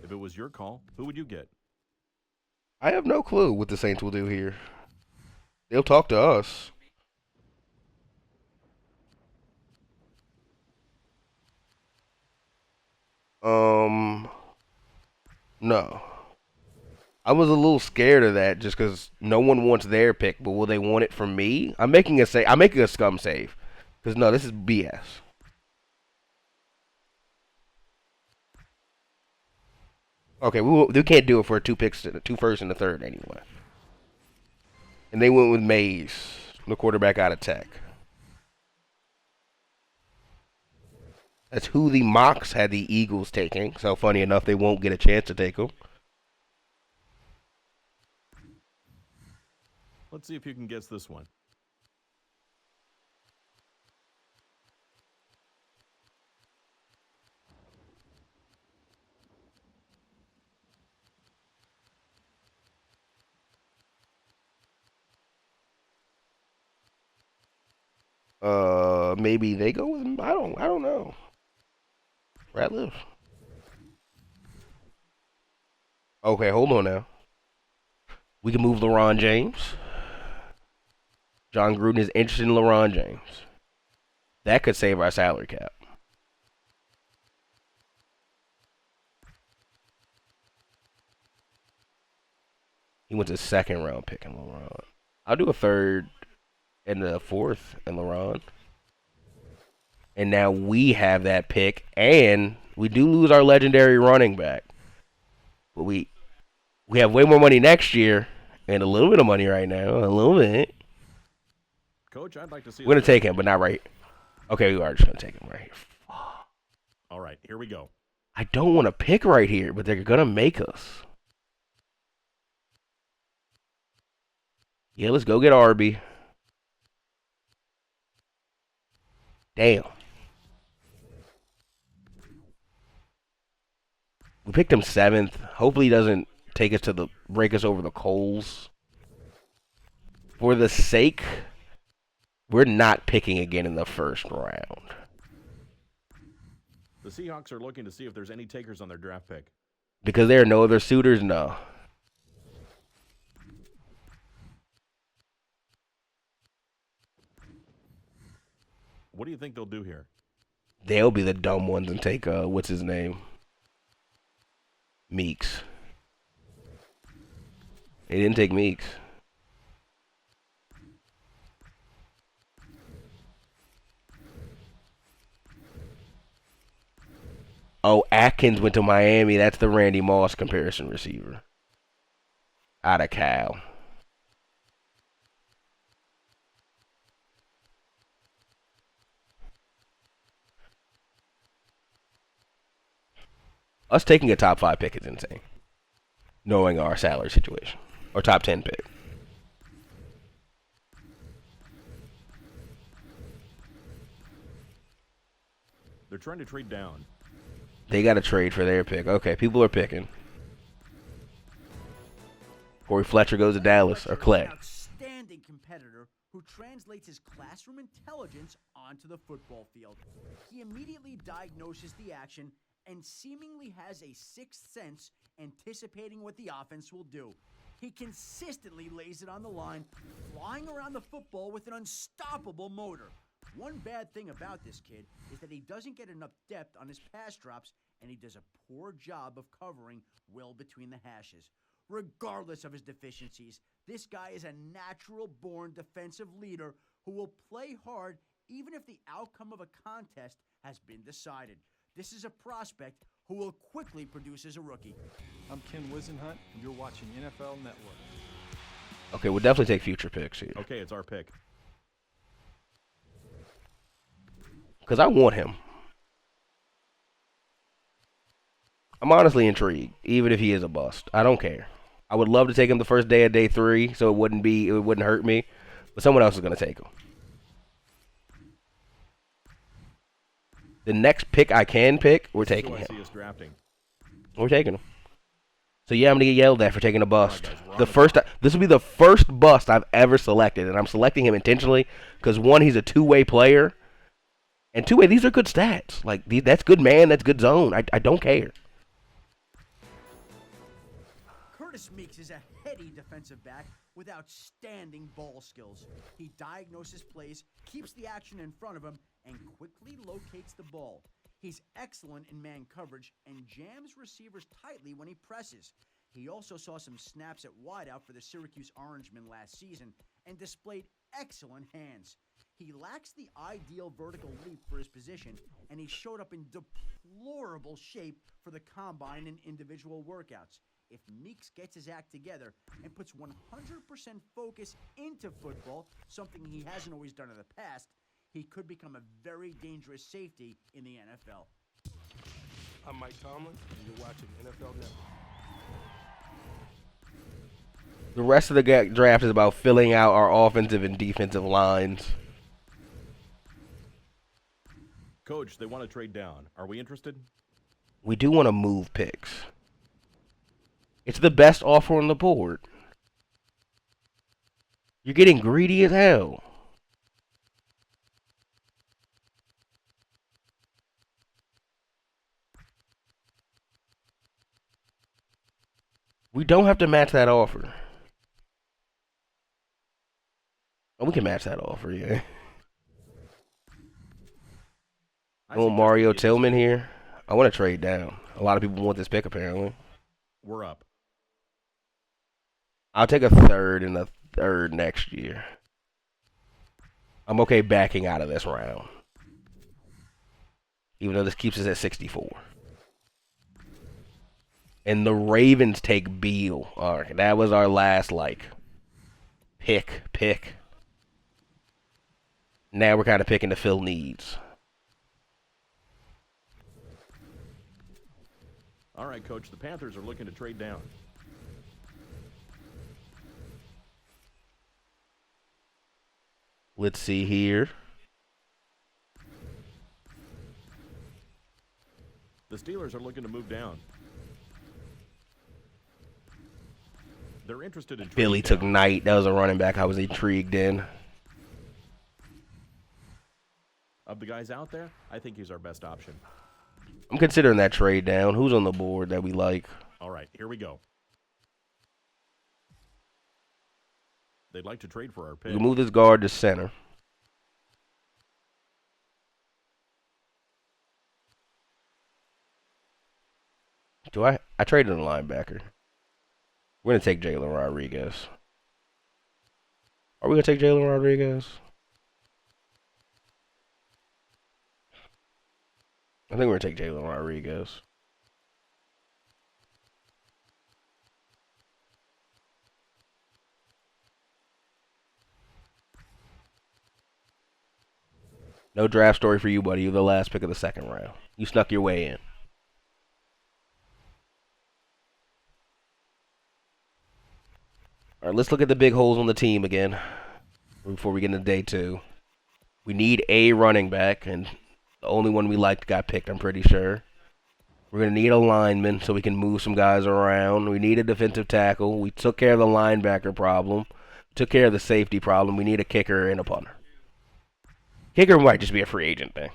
If it was your call, who would you get? I have no clue what the Saints will do here. They'll talk to us. No. I was a little scared of that just because no one wants their pick, but will they want it from me? I'm making a scum save. Because no, this is BS. Okay, we can't do it for two picks, two first and a third anyway. And they went with Mays, the quarterback out of Tech. That's who the mocks had the Eagles taking. So funny enough, they won't get a chance to take him. Let's see if you can guess this one. Maybe they go with him. I don't know. Ratliff. Okay, hold on now. We can move LeBron James. John Gruden is interested in LeBron James. That could save our salary cap. He went to second round picking LeBron. I'll do a third and a fourth and LeBron. And now we have that pick, and we do lose our legendary running back. But we have way more money next year, and a little bit of money right now. A little bit. Coach, I'd like to see. We're going to take him, but not right. Okay, we are just going to take him right here. All right, here we go. I don't want to pick right here, but they're going to make us. Yeah, let's go get Arby. Damn. We picked him 7th. Hopefully he doesn't take us to break us over the coals. For the sake, we're not picking again in the first round. The Seahawks are looking to see if there's any takers on their draft pick. Because there are no other suitors? No. What do you think they'll do here? They'll be the dumb ones and take, what's his name? Meeks. They didn't take Meeks. Oh, Atkins went to Miami. That's the Randy Moss comparison receiver. Out of Cal. Us taking a top 5 pick is insane. Knowing our salary situation. Or top 10 pick. They're trying to trade down. They got to trade for their pick. Okay, people are picking. Corey Fletcher goes to Dallas, or Clay. An outstanding competitor who translates his classroom intelligence onto the football field. He immediately diagnoses the action and seemingly has a sixth sense anticipating what the offense will do. He consistently lays it on the line, flying around the football with an unstoppable motor. One bad thing about this kid is that he doesn't get enough depth on his pass drops, and he does a poor job of covering well between the hashes. Regardless of his deficiencies, this guy is a natural-born defensive leader who will play hard even if the outcome of a contest has been decided. This is a prospect who will quickly produce as a rookie. I'm Ken Wisenhunt, and you're watching NFL Network. Okay, we'll definitely take future picks here. Okay, it's our pick. Because I want him. I'm honestly intrigued, even if he is a bust. I don't care. I would love to take him the first day of day 3, so it wouldn't hurt me. But someone else is going to take him. The next pick I can pick, we're taking him. See us drafting. We're taking him. So yeah, I'm gonna get yelled at for taking a bust. This will be the first bust I've ever selected, and I'm selecting him intentionally because 1, he's a two-way player, and 2, these are good stats. Like that's good man, that's good zone. I don't care. Curtis Meeks is a heady defensive back with outstanding ball skills. He diagnoses plays, keeps the action in front of him, and quickly locates the ball. He's excellent in man coverage and jams receivers tightly when he presses. He also saw some snaps at wideout for the Syracuse Orangemen last season and displayed excellent hands. He lacks the ideal vertical leap for his position, and he showed up in deplorable shape for the combine and individual workouts. If Meeks gets his act together and puts 100% focus into football, something he hasn't always done in the past, he could become a very dangerous safety in the NFL. I'm Mike Tomlin, and you're watching NFL Network. The rest of the draft is about filling out our offensive and defensive lines. Coach, they want to trade down. Are we interested? We do want to move picks. It's the best offer on the board. You're getting greedy as hell. We don't have to match that offer. Oh, we can match that offer, yeah. I want Mario Tillman here. I want to trade down. A lot of people want this pick, apparently. We're up. I'll take a third and a third next year. I'm okay backing out of this round. Even though this keeps us at 64. And the Ravens take Beal. All right, that was our last, pick. Now we're kind of picking to fill needs. All right, Coach, the Panthers are looking to trade down. Let's see here. The Steelers are looking to move down. They're interested in trading Billy took Knight. That was a running back I was intrigued in. Of the guys out there, I think he's our best option. I'm considering that trade down. Who's on the board that we like? All right, here we go. They'd like to trade for our pick. We move this guard to center. I traded a linebacker. We're going to take Jalen Rodriguez. Are we going to take Jalen Rodriguez? I think we're going to take Jalen Rodriguez. No draft story for you, buddy. You're the last pick of the second round. You snuck your way in. All right, let's look at the big holes on the team again before we get into day two. We need a running back, and the only one we liked got picked, I'm pretty sure. We're going to need a lineman so we can move some guys around. We need a defensive tackle. We took care of the linebacker problem. Took care of the safety problem. We need a kicker and a punter. Kicker might just be a free agent thing.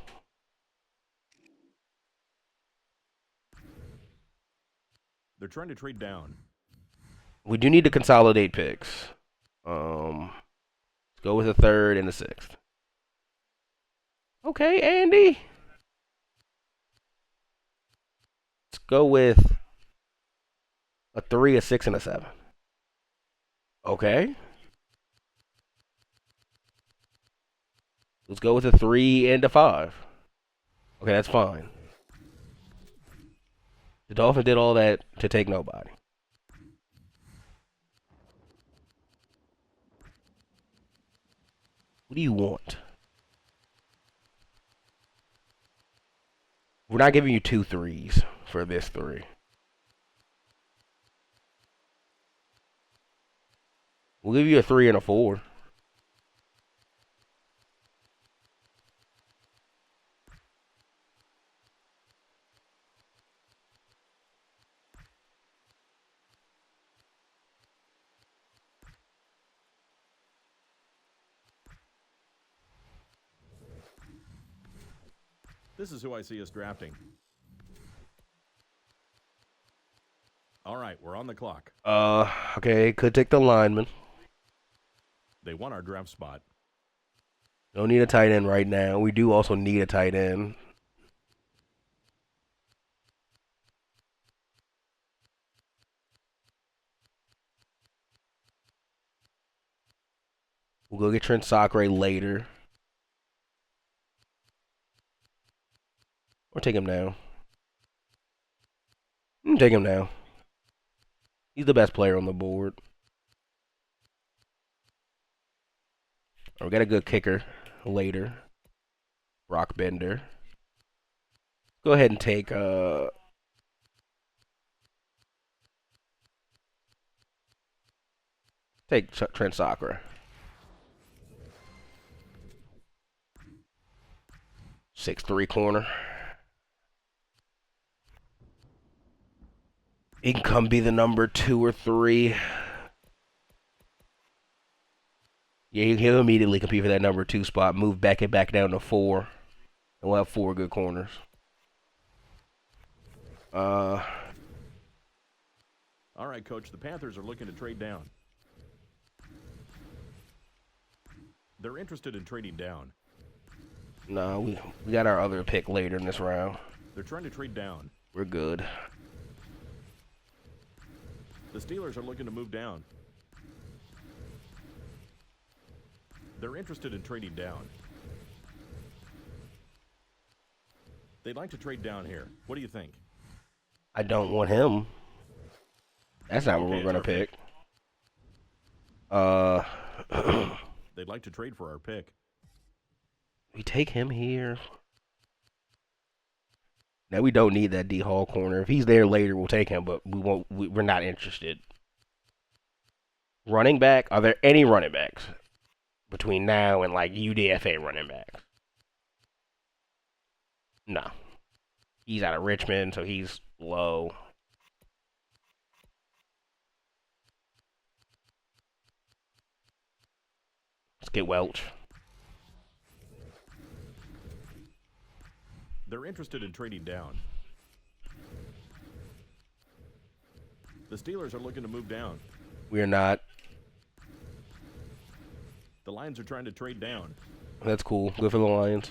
They're trying to trade down. We do need to consolidate picks. Let's go with a third and a sixth. Okay, Andy. Let's go with a 3, a 6, and a 7. Okay. Let's go with a 3 and a 5. Okay, that's fine. The Dolphins did all that to take nobody. What do you want? We're not giving you 2 3s for this 3. We'll give you a 3 and a 4. This is who I see us drafting. All right, we're on the clock. Okay, could take the lineman. They won our draft spot. Don't need a tight end right now. We do also need a tight end. We'll go get Trent Sacre later. Or take him now. Take him now. He's the best player on the board. We got a good kicker later. Brock Bender. Go ahead and take Trent Sacre. 6'3" corner. He can come be the number 2 or 3. Yeah, he'll immediately compete for that number 2 spot. Move back down to 4. And we'll have 4 good corners. All right, Coach. The Panthers are looking to trade down. They're interested in trading down. No, we got our other pick later in this round. They're trying to trade down. We're good. The Steelers are looking to move down. They're interested in trading down. They'd like to trade down here. What do you think? I don't want him. That's not what we're going to pick. They'd like to trade for our pick. We take him here. Now we don't need that D Hall corner. If he's there later, we'll take him, but we won't. We're not interested. Running back? Are there any running backs between now and like UDFA running backs? No. He's out of Richmond, so he's low. Let's get Welch. They're interested in trading down. The Steelers are looking to move down. We're not. The Lions are trying to trade down. That's cool. Good for the Lions.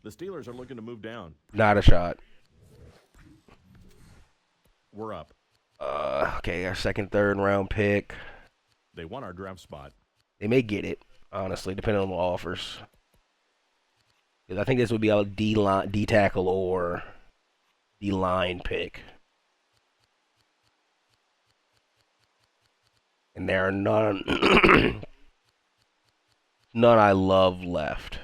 The Steelers are looking to move down. Not a shot. We're up. Okay, our second, third round pick. They won our draft spot. They may get it, honestly, depending on the offers. Because I think this would be a D tackle or D line pick. And there are none I love left.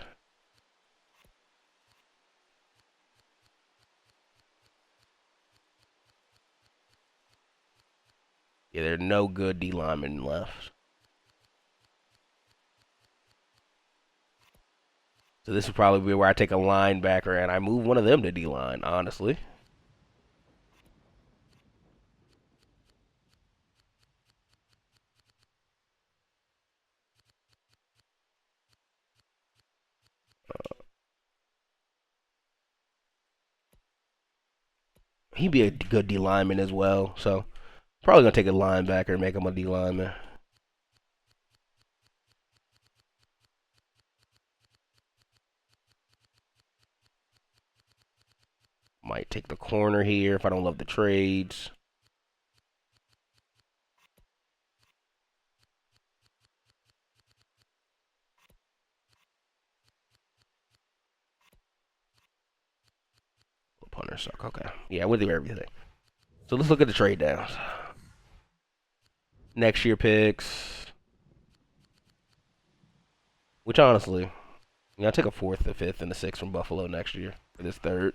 Yeah, there are no good D linemen left. So this would probably be where I take a linebacker and I move one of them to D-line, honestly. He'd be a good D-lineman as well, so probably going to take a linebacker and make him a D-lineman. Might take the corner here if I don't love the trades. Punter suck. Okay. Yeah, we'll do everything. So let's look at the trade downs. Next year picks. Which honestly, I'll take a 4th, a 5th, and a 6th from Buffalo next year for this 3rd.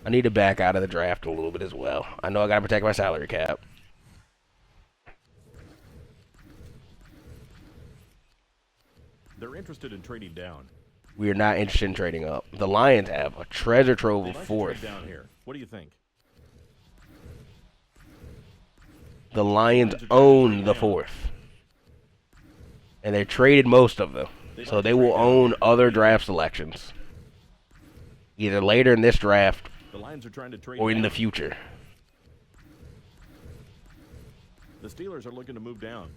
I need to back out of the draft a little bit as well. I know I got to protect my salary cap. They're interested in trading down. We are not interested in trading up. The Lions have a treasure trove of 4th. Down here. What do you think? The Lions own the 4th. And they traded most of them. So they will own other draft selections. Either later in this draft The Lions are trying to trade or in down. the future. The Steelers are looking to move down.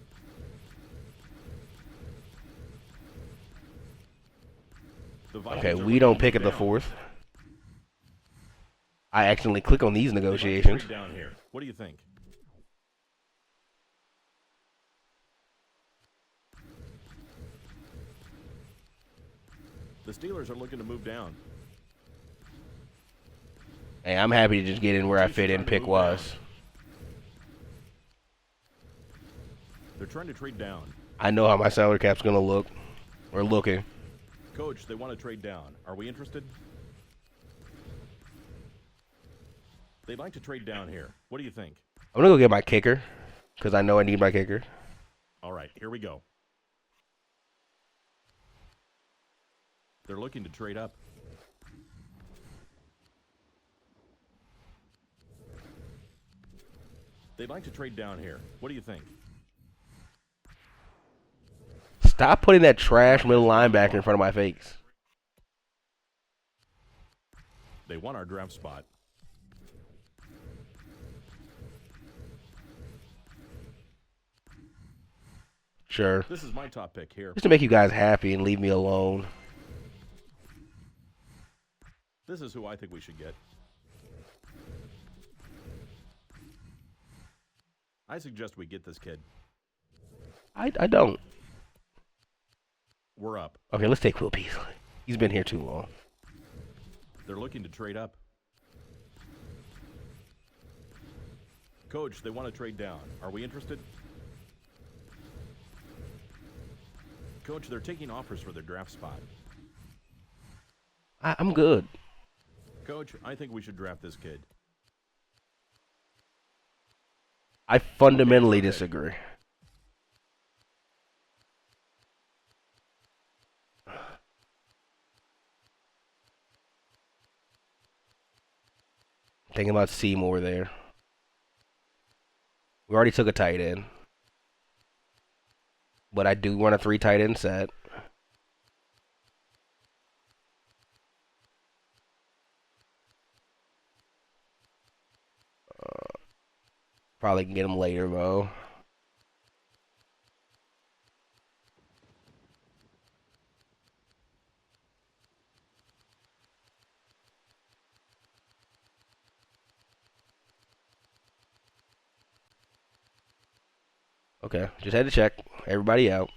The Vikings Okay, are we looking don't to pick move at the down. 4th. I accidentally click on these They'd like to negotiations. trade down here. What do you think? The Steelers are looking to move down. Hey, I'm happy to just get in where I Chiefs are fit in trying to pick move wise. down. They're trying to trade down. I know how my salary cap's gonna look. Or looking. Coach, they want to trade down. Are we interested? They'd like to trade down here. What do you think? I'm gonna go get my kicker. Because I know I need my kicker. All right, here we go. They're looking to trade up. They'd like to trade down here. What do you think? Stop putting that trash middle linebacker in front of my face. They want our draft spot. Sure. This is my top pick here. Just to make you guys happy and leave me alone. This is who I think we should get. I suggest we get this kid. I don't. We're up. Okay, let's take Will Beasley. He's been here too long. They're looking to trade up. Coach, they want to trade down. Are we interested? Coach, they're taking offers for their draft spot. I'm good. Coach, I think we should draft this kid. I fundamentally disagree. Thinking about Seymour there. We already took a tight end. But I do want a 3 tight end set. Probably can get him later, though. Okay, just had to check. Everybody out.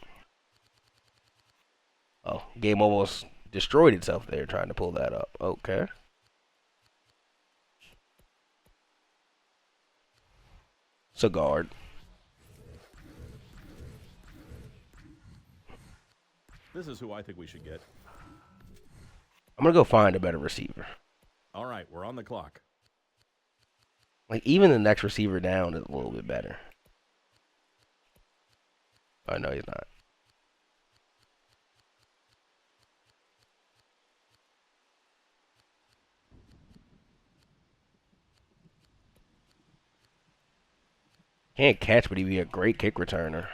Oh, game almost destroyed itself there trying to pull that up. Okay. It's a guard. This is who I think we should get. I'm going to go find a better receiver. All right, we're on the clock. Like, even the next receiver down is a little bit better. Oh, no, he's not. Can't catch, but he'd be a great kick returner.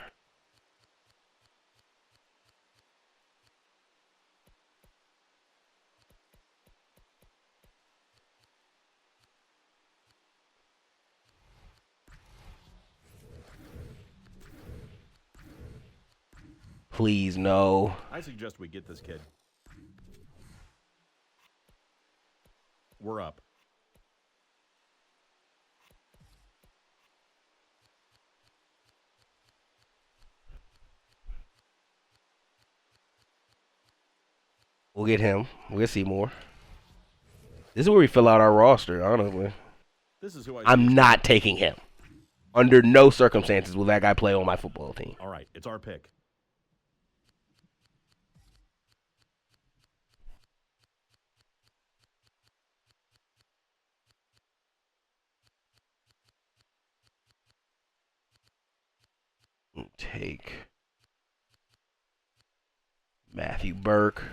Please, no. I suggest we get this kid. We're up. We'll get him. We'll see more. This is where we fill out our roster, honestly. This is who I'm not taking him. Under no circumstances will that guy play on my football team. All right, it's our pick. Take Matthew Burke.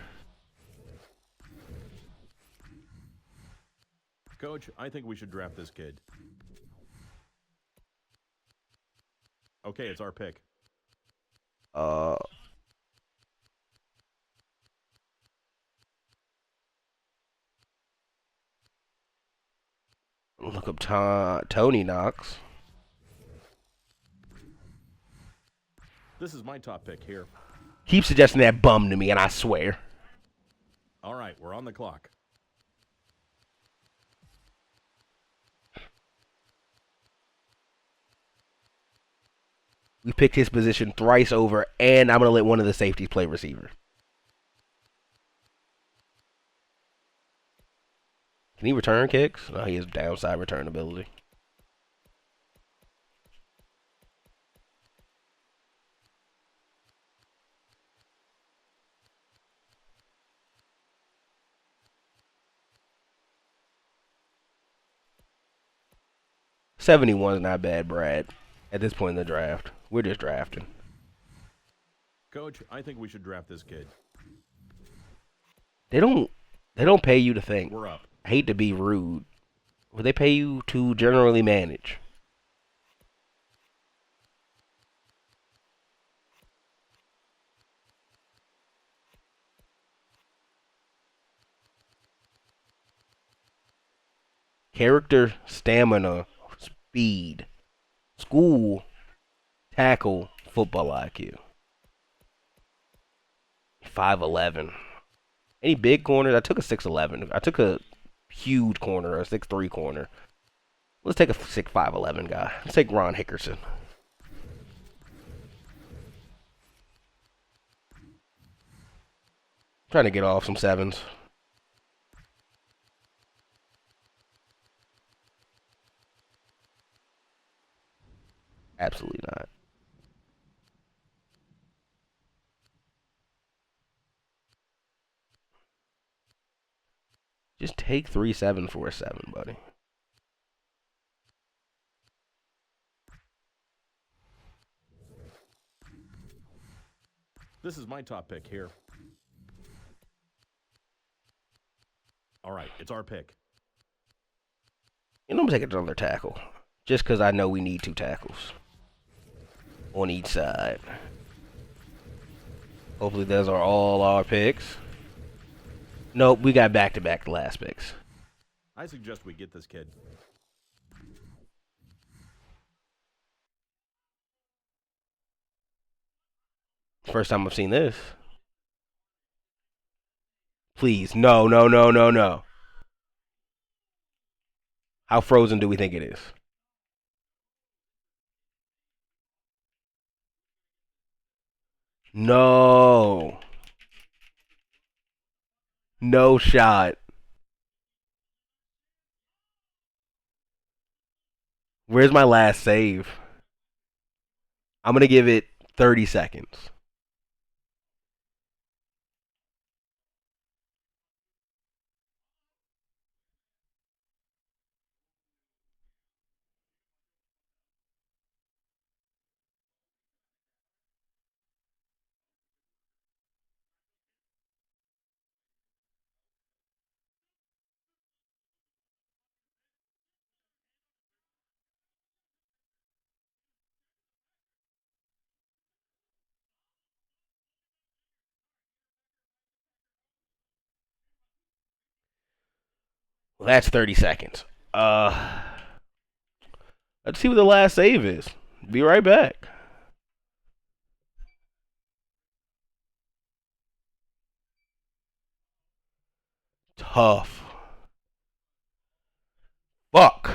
Coach, I think we should draft this kid. Okay, it's our pick. Look up Tony Knox. This is my top pick here. Keep suggesting that bum to me, and I swear. All right, we're on the clock. We picked his position thrice over, and I'm going to let one of the safeties play receiver. Can he return kicks? No, he has downside return ability. $71 is not bad, Brad. At this point in the draft, we're just drafting. Coach, I think we should draft this kid. They don't pay you to think. We're up. I hate to be rude, but they pay you to generally manage. Character, stamina, speed, school, tackle, football IQ. 5'11". Any big corners? I took a 6'11". I took a huge corner, a 6'3" corner. Let's take a 5'11" guy. Let's take Ron Hickerson. Trying to get off some 7s. Absolutely not. Just take 3-7 for a 7, buddy. This is my top pick here. All right, it's our pick. And I'm going to take another tackle. Just because I know we need 2 tackles. On each side. Hopefully those are all our picks. Nope, we got back-to-back last picks. I suggest we get this kid. First time I've seen this. Please, no, no, no, no, no. How frozen do we think it is? No. No shot. Where's my last save? I'm going to give it 30 seconds. Well, that's 30 seconds. Let's see what the last save is. Be right back. Tough. Fuck.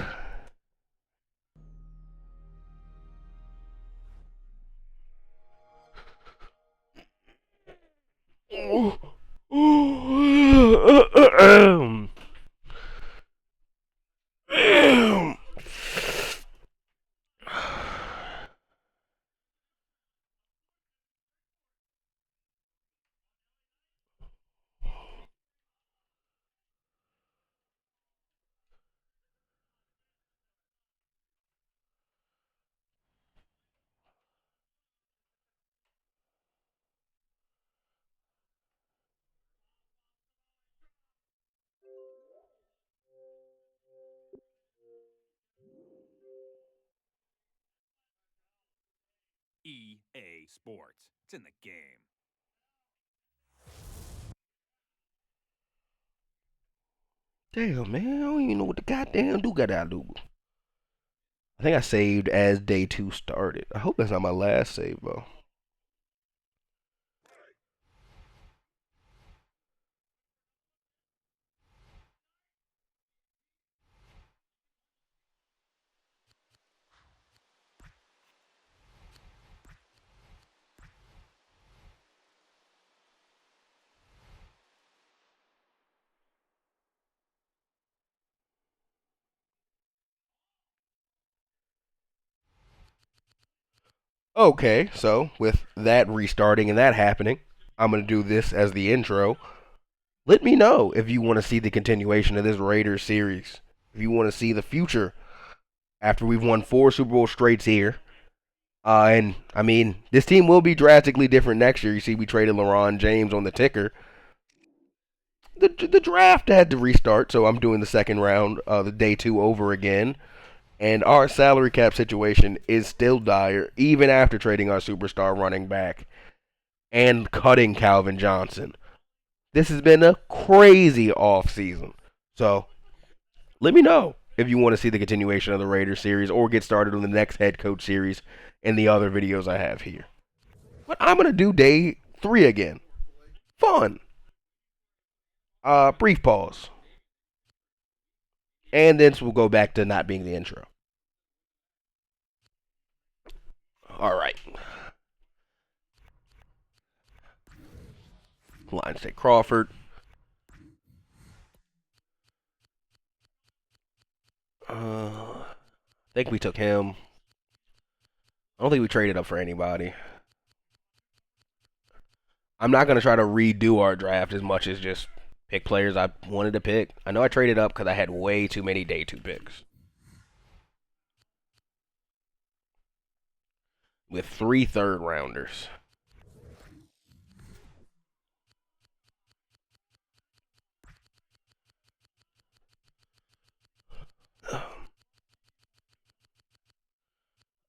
EA Sports. It's in the game. Damn, man, I don't even know what the goddamn do gotta do. I think I saved as day 2 started. I hope that's not my last save, though. Okay, so with that restarting and that happening, I'm going to do this as the intro. Let me know if you want to see the continuation of this Raiders series. If you want to see the future after we've won 4 Super Bowl straights here. And, I mean, this team will be drastically different next year. You see, we traded LeBron James on the ticker. The draft had to restart, so I'm doing the second round, the day 2 over again. And our salary cap situation is still dire, even after trading our superstar running back and cutting Calvin Johnson. This has been a crazy offseason. So, let me know if you want to see the continuation of the Raiders series or get started on the next head coach series and the other videos I have here. But I'm going to do day 3 again. Fun. Brief pause. And then we'll go back to not being the intro. All right. Lions take Crawford. I think we took him. I don't think we traded up for anybody. I'm not going to try to redo our draft as much as just pick players I wanted to pick. I know I traded up because I had way too many day 2 picks. With 3 third rounders.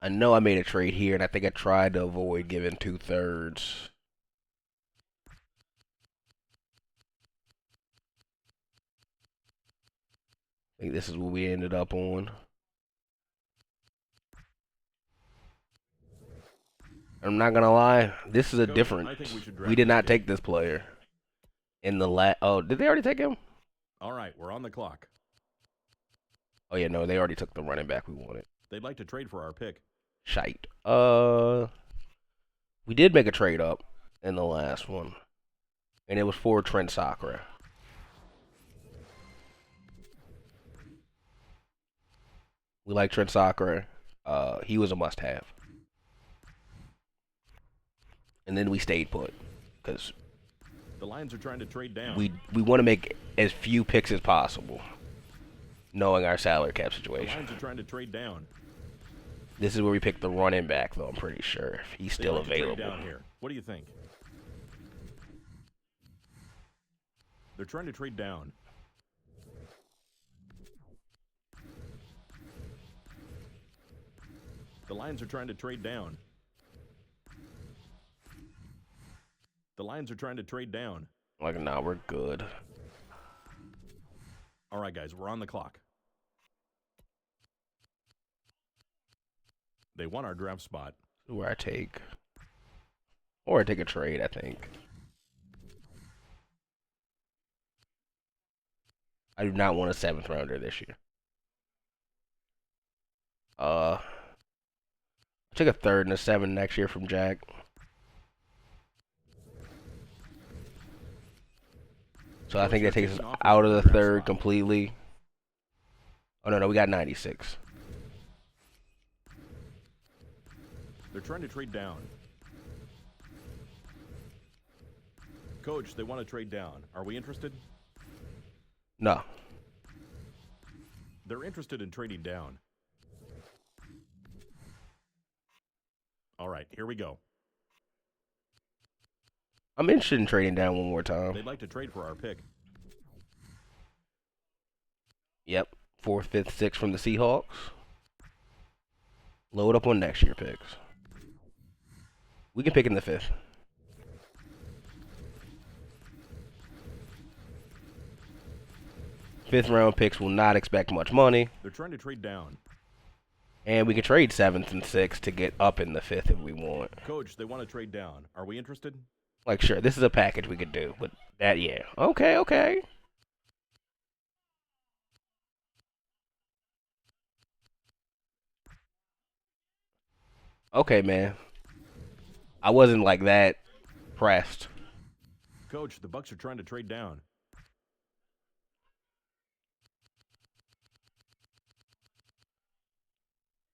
I know I made a trade here, and I think I tried to avoid giving 2 thirds. I think this is what we ended up on. I'm not gonna lie, this is a difference. We did not take this player in the Oh, did they already take him? All right, we're on the clock. Oh yeah, no, they already took the running back we wanted. They'd like to trade for our pick. Shite. We did make a trade up in the last one, and it was for Trent Sakura. We like Trent Sakura. He was a must-have. And then we stayed put because the Lions are trying to trade down. We want to make as few picks as possible, knowing our salary cap situation. The Lions are trying to trade down. This is where we pick the running back, though. I'm pretty sure if he's still available. Down here. What do you think? They're trying to trade down. The Lions are trying to trade down. The Lions are trying to trade down. Like, nah, we're good. All right, guys, we're on the clock. They want our draft spot. Who I take? Or I take a trade, I think. I do not want a 7th rounder this year. I'll take a 3rd and a 7 next year from Jack. So I think that takes us out of the 3rd completely. Oh, no, we got 96. They're trying to trade down. Coach, they want to trade down. Are we interested? No. They're interested in trading down. All right, here we go. I'm interested in trading down one more time. They'd like to trade for our pick. Yep. 4th, 5th, 6th from the Seahawks. Load up on next year picks. We can pick in the 5th. 5th-round picks will not expect much money. They're trying to trade down. And we can trade 7th and 6th to get up in the 5th if we want. Coach, they want to trade down. Are we interested? Like, sure, this is a package we could do. But that, yeah. Okay, okay. Okay, man. I wasn't, like, that pressed. Coach, the Bucks are trying to trade down.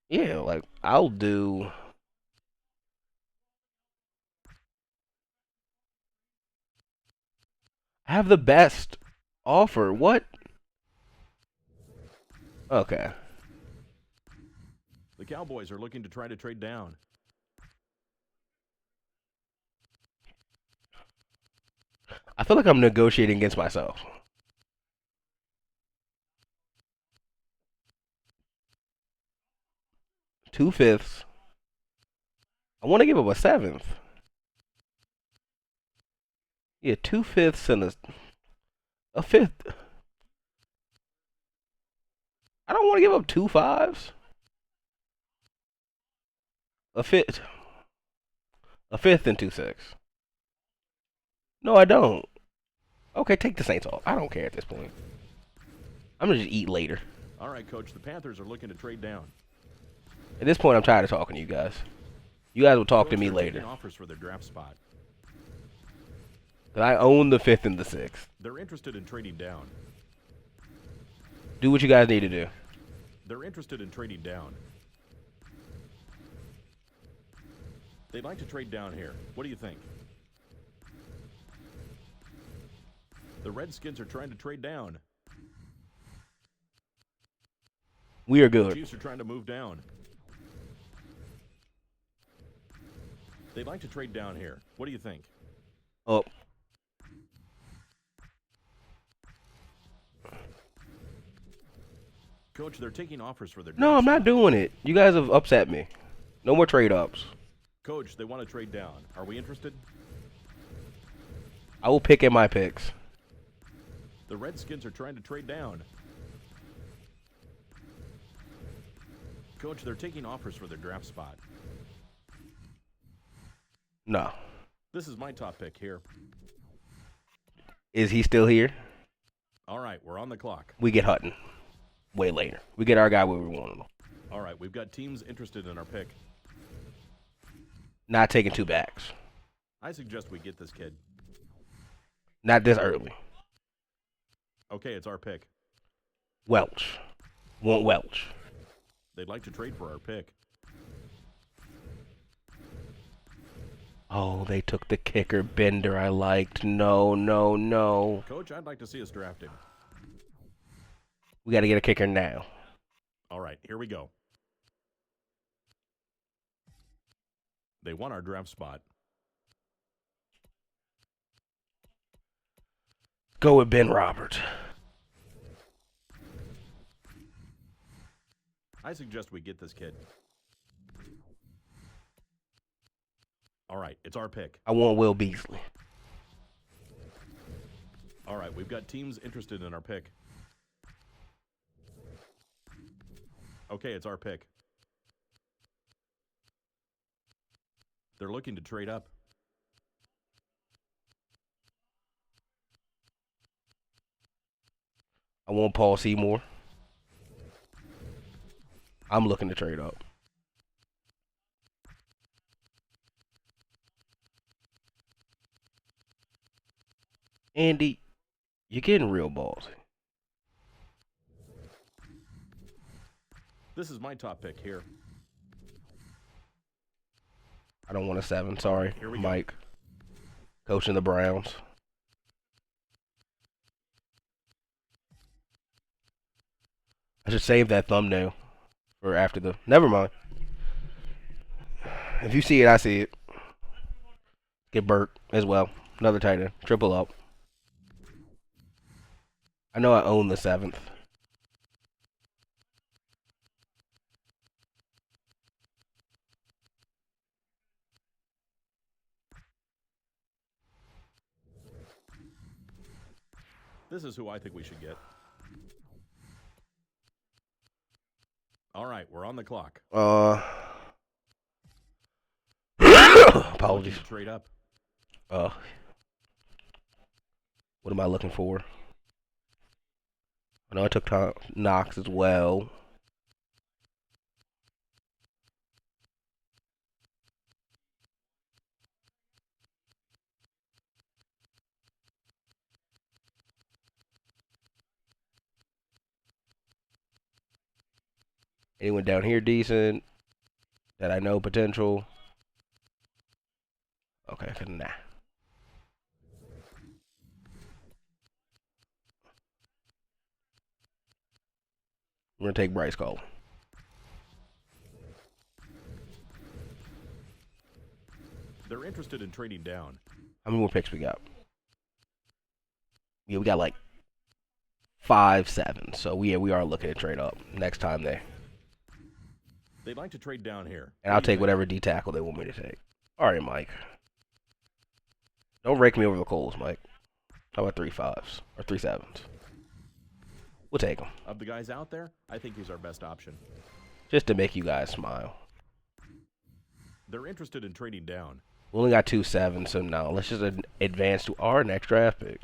Yeah, like, I'll do... I have the best offer. What? Okay. The Cowboys are looking to try to trade down. I feel like I'm negotiating against myself. Two fifths. I want to give up a 7th. Yeah, 2/5 and a 5th. I don't want to give up 2 5s. A 5th. A 5th and 2 6. No, I don't. Okay, take the Saints off. I don't care at this point. I'm going to just eat later. All right, Coach, the Panthers are looking to trade down. At this point, I'm tired of talking to you guys. You guys will talk to me later. Offers for their draft spot. But I own the 5th and the 6th. They're interested in trading down. Do what you guys need to do. They're interested in trading down. They'd like to trade down here. What do you think? The Redskins are trying to trade down. We are The good. Chiefs are trying to move down. They'd like to trade down here. What do you think? Oh. Coach, they're taking offers for their draft No, I'm not spot. doing it. You guys have upset me. No more trade-ups. Coach, they want to trade down. Are we interested? I will pick in my picks. The Redskins are trying to trade down. Coach, they're taking offers for their draft spot. No. This is my top pick here. Is he still here? All right, we're on the clock. We get Hutton. Way later. We get our guy where we want him. All right, we've got teams interested in our pick. Not taking 2 backs. I suggest we get this kid. Not this early. Okay, it's our pick. Welch. Want Welch. They'd like to trade for our pick. Oh, they took the kicker Bender I liked. No, no, no. Coach, I'd like to see us draft him. We got to get a kicker now. All right, here we go. They won our draft spot. Go with Ben Roberts. I suggest we get this kid. All right, it's our pick. I want Will Beasley. All right, we've got teams interested in our pick. Okay, it's our pick. They're looking to trade up. I want Paul Seymour. I'm looking to trade up. Andy, you're getting real ballsy. This is my top pick here. I don't want a 7. Sorry, Here we go. Mike. Coaching the Browns. I should save that thumbnail for after the... Never mind. If you see it, I see it. Get Burt as well. Another tight end. Triple up. I know I own the 7th. This is who I think we should get. All right, we're on the clock. Apologies. Trade up. What am I looking for? I know I took Knox as well. Anyone down here decent that I know potential? Okay, nah. We're gonna take Bryce Cole. They're interested in trading down. How many more picks we got? Yeah, we got like 5, 7. So we are looking to trade up next time they. They'd like to trade down here. And I'll take whatever D tackle they want me to take. All right, Mike. Don't rake me over the coals, Mike. How about 3 5s or 3 7s? We'll take them. Of the guys out there, I think he's our best option. Just to make you guys smile. They're interested in trading down. We only got 2 7s, so no. Let's just advance to our next draft pick.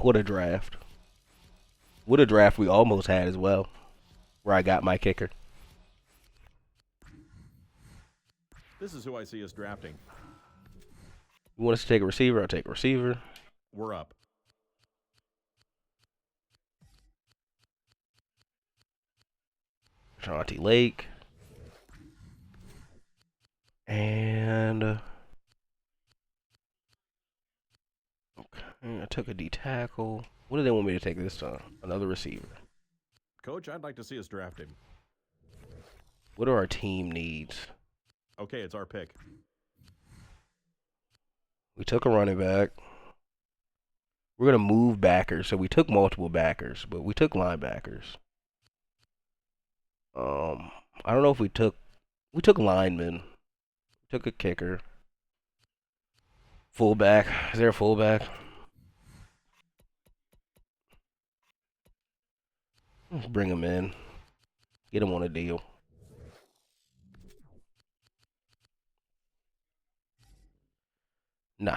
What a draft. What a draft we almost had as well. Where I got my kicker. This is who I see us drafting. You want us to take a receiver? I'll take a receiver. We're up. Shanti Lake. And okay, I took a D tackle. What do they want me to take this time? Another receiver. Coach, I'd like to see us draft him. What are our team needs? Okay, it's our pick. We took a running back. We're gonna move backers, so we took multiple backers, but we took linebackers. I don't know if we took linemen. Took a kicker. Fullback. Is there a fullback? Let's bring him in. Get him on a deal. Nah.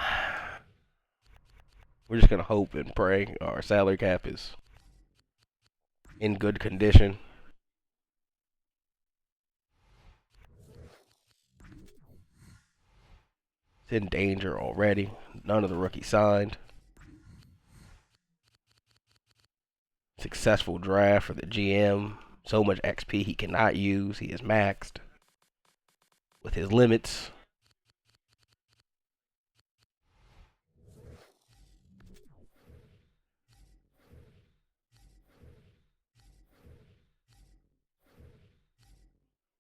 We're just going to hope and pray our salary cap is in good condition. It's in danger already. None of the rookies signed. Successful draft for the GM. So much XP he cannot use. He is maxed with his limits.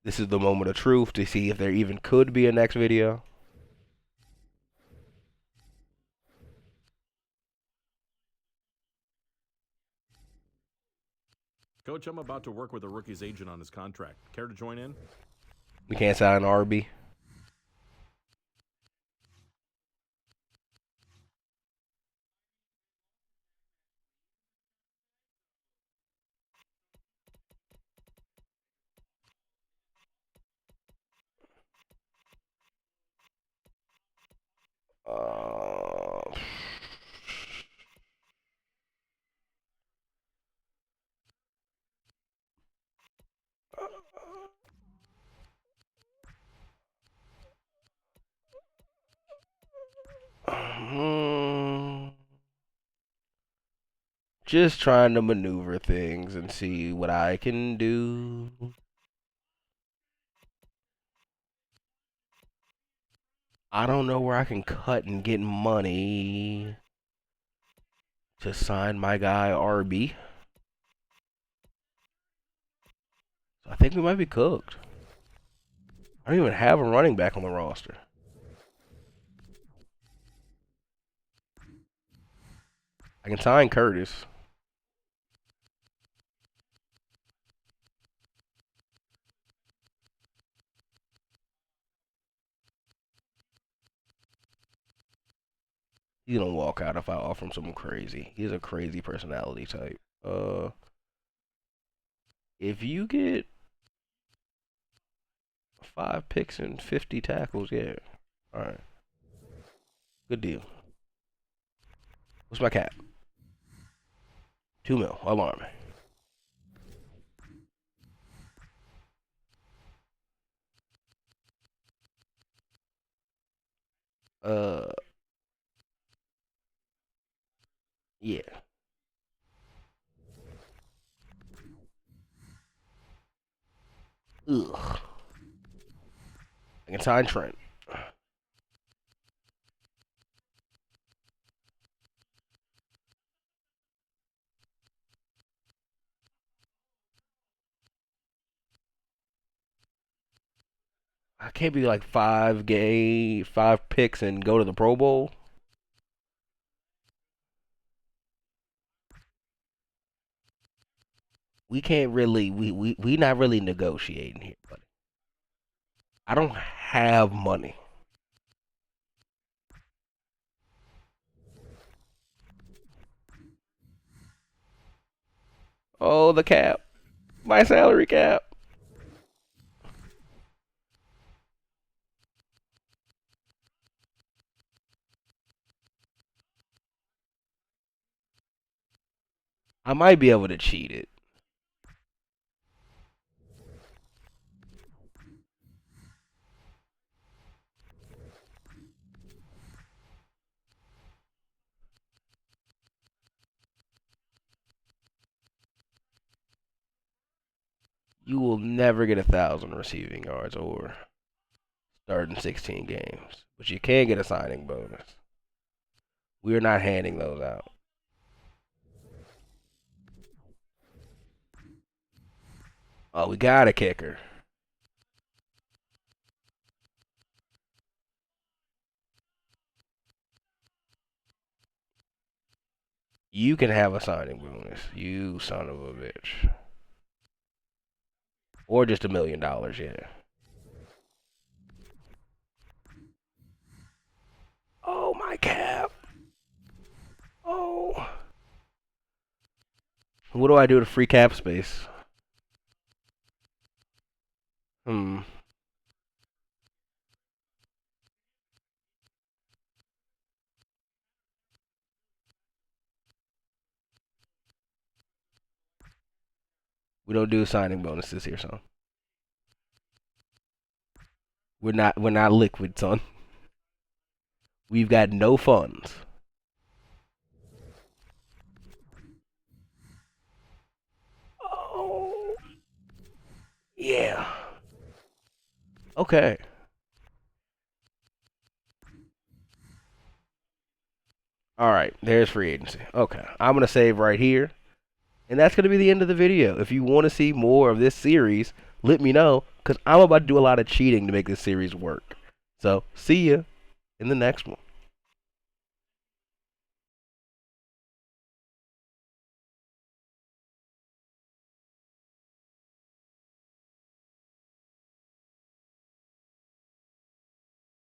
This is the moment of truth to see if there even could be a next video. Coach, I'm about to work with a rookie's agent on his contract. Care to join in? We can't sign an RB. Just trying to maneuver things and see what I can do. I don't know where I can cut and get money to sign my guy RB. So I think we might be cooked. I don't even have a running back on the roster. I can sign Curtis. He's gonna walk out if I offer him something crazy. He's a crazy personality type. If you get 5 picks and 50 tackles, yeah. Alright. Good deal. What's my cap? 2 mil. Alarm. Yeah. Ugh. I can sign Trent. I can't be like 5 picks and go to the Pro Bowl. We can't really we not really negotiating here, buddy. I don't have money. Oh, the cap. My salary cap. I might be able to cheat it. You will never get 1,000 receiving yards or starting 16 games. But you can get a signing bonus. We're not handing those out. Oh, we got a kicker. You can have a signing bonus, you son of a bitch. Or just $1 million, yeah. Oh, my cap. Oh. What do I do to free cap space? We don't do signing bonuses here, son. We're not liquid, son. We've got no funds. Oh. Yeah. Okay. Alright, there's free agency. Okay. I'm going to save right here. And that's going to be the end of the video. If you want to see more of this series, let me know. Because I'm about to do a lot of cheating to make this series work. So, see ya in the next one.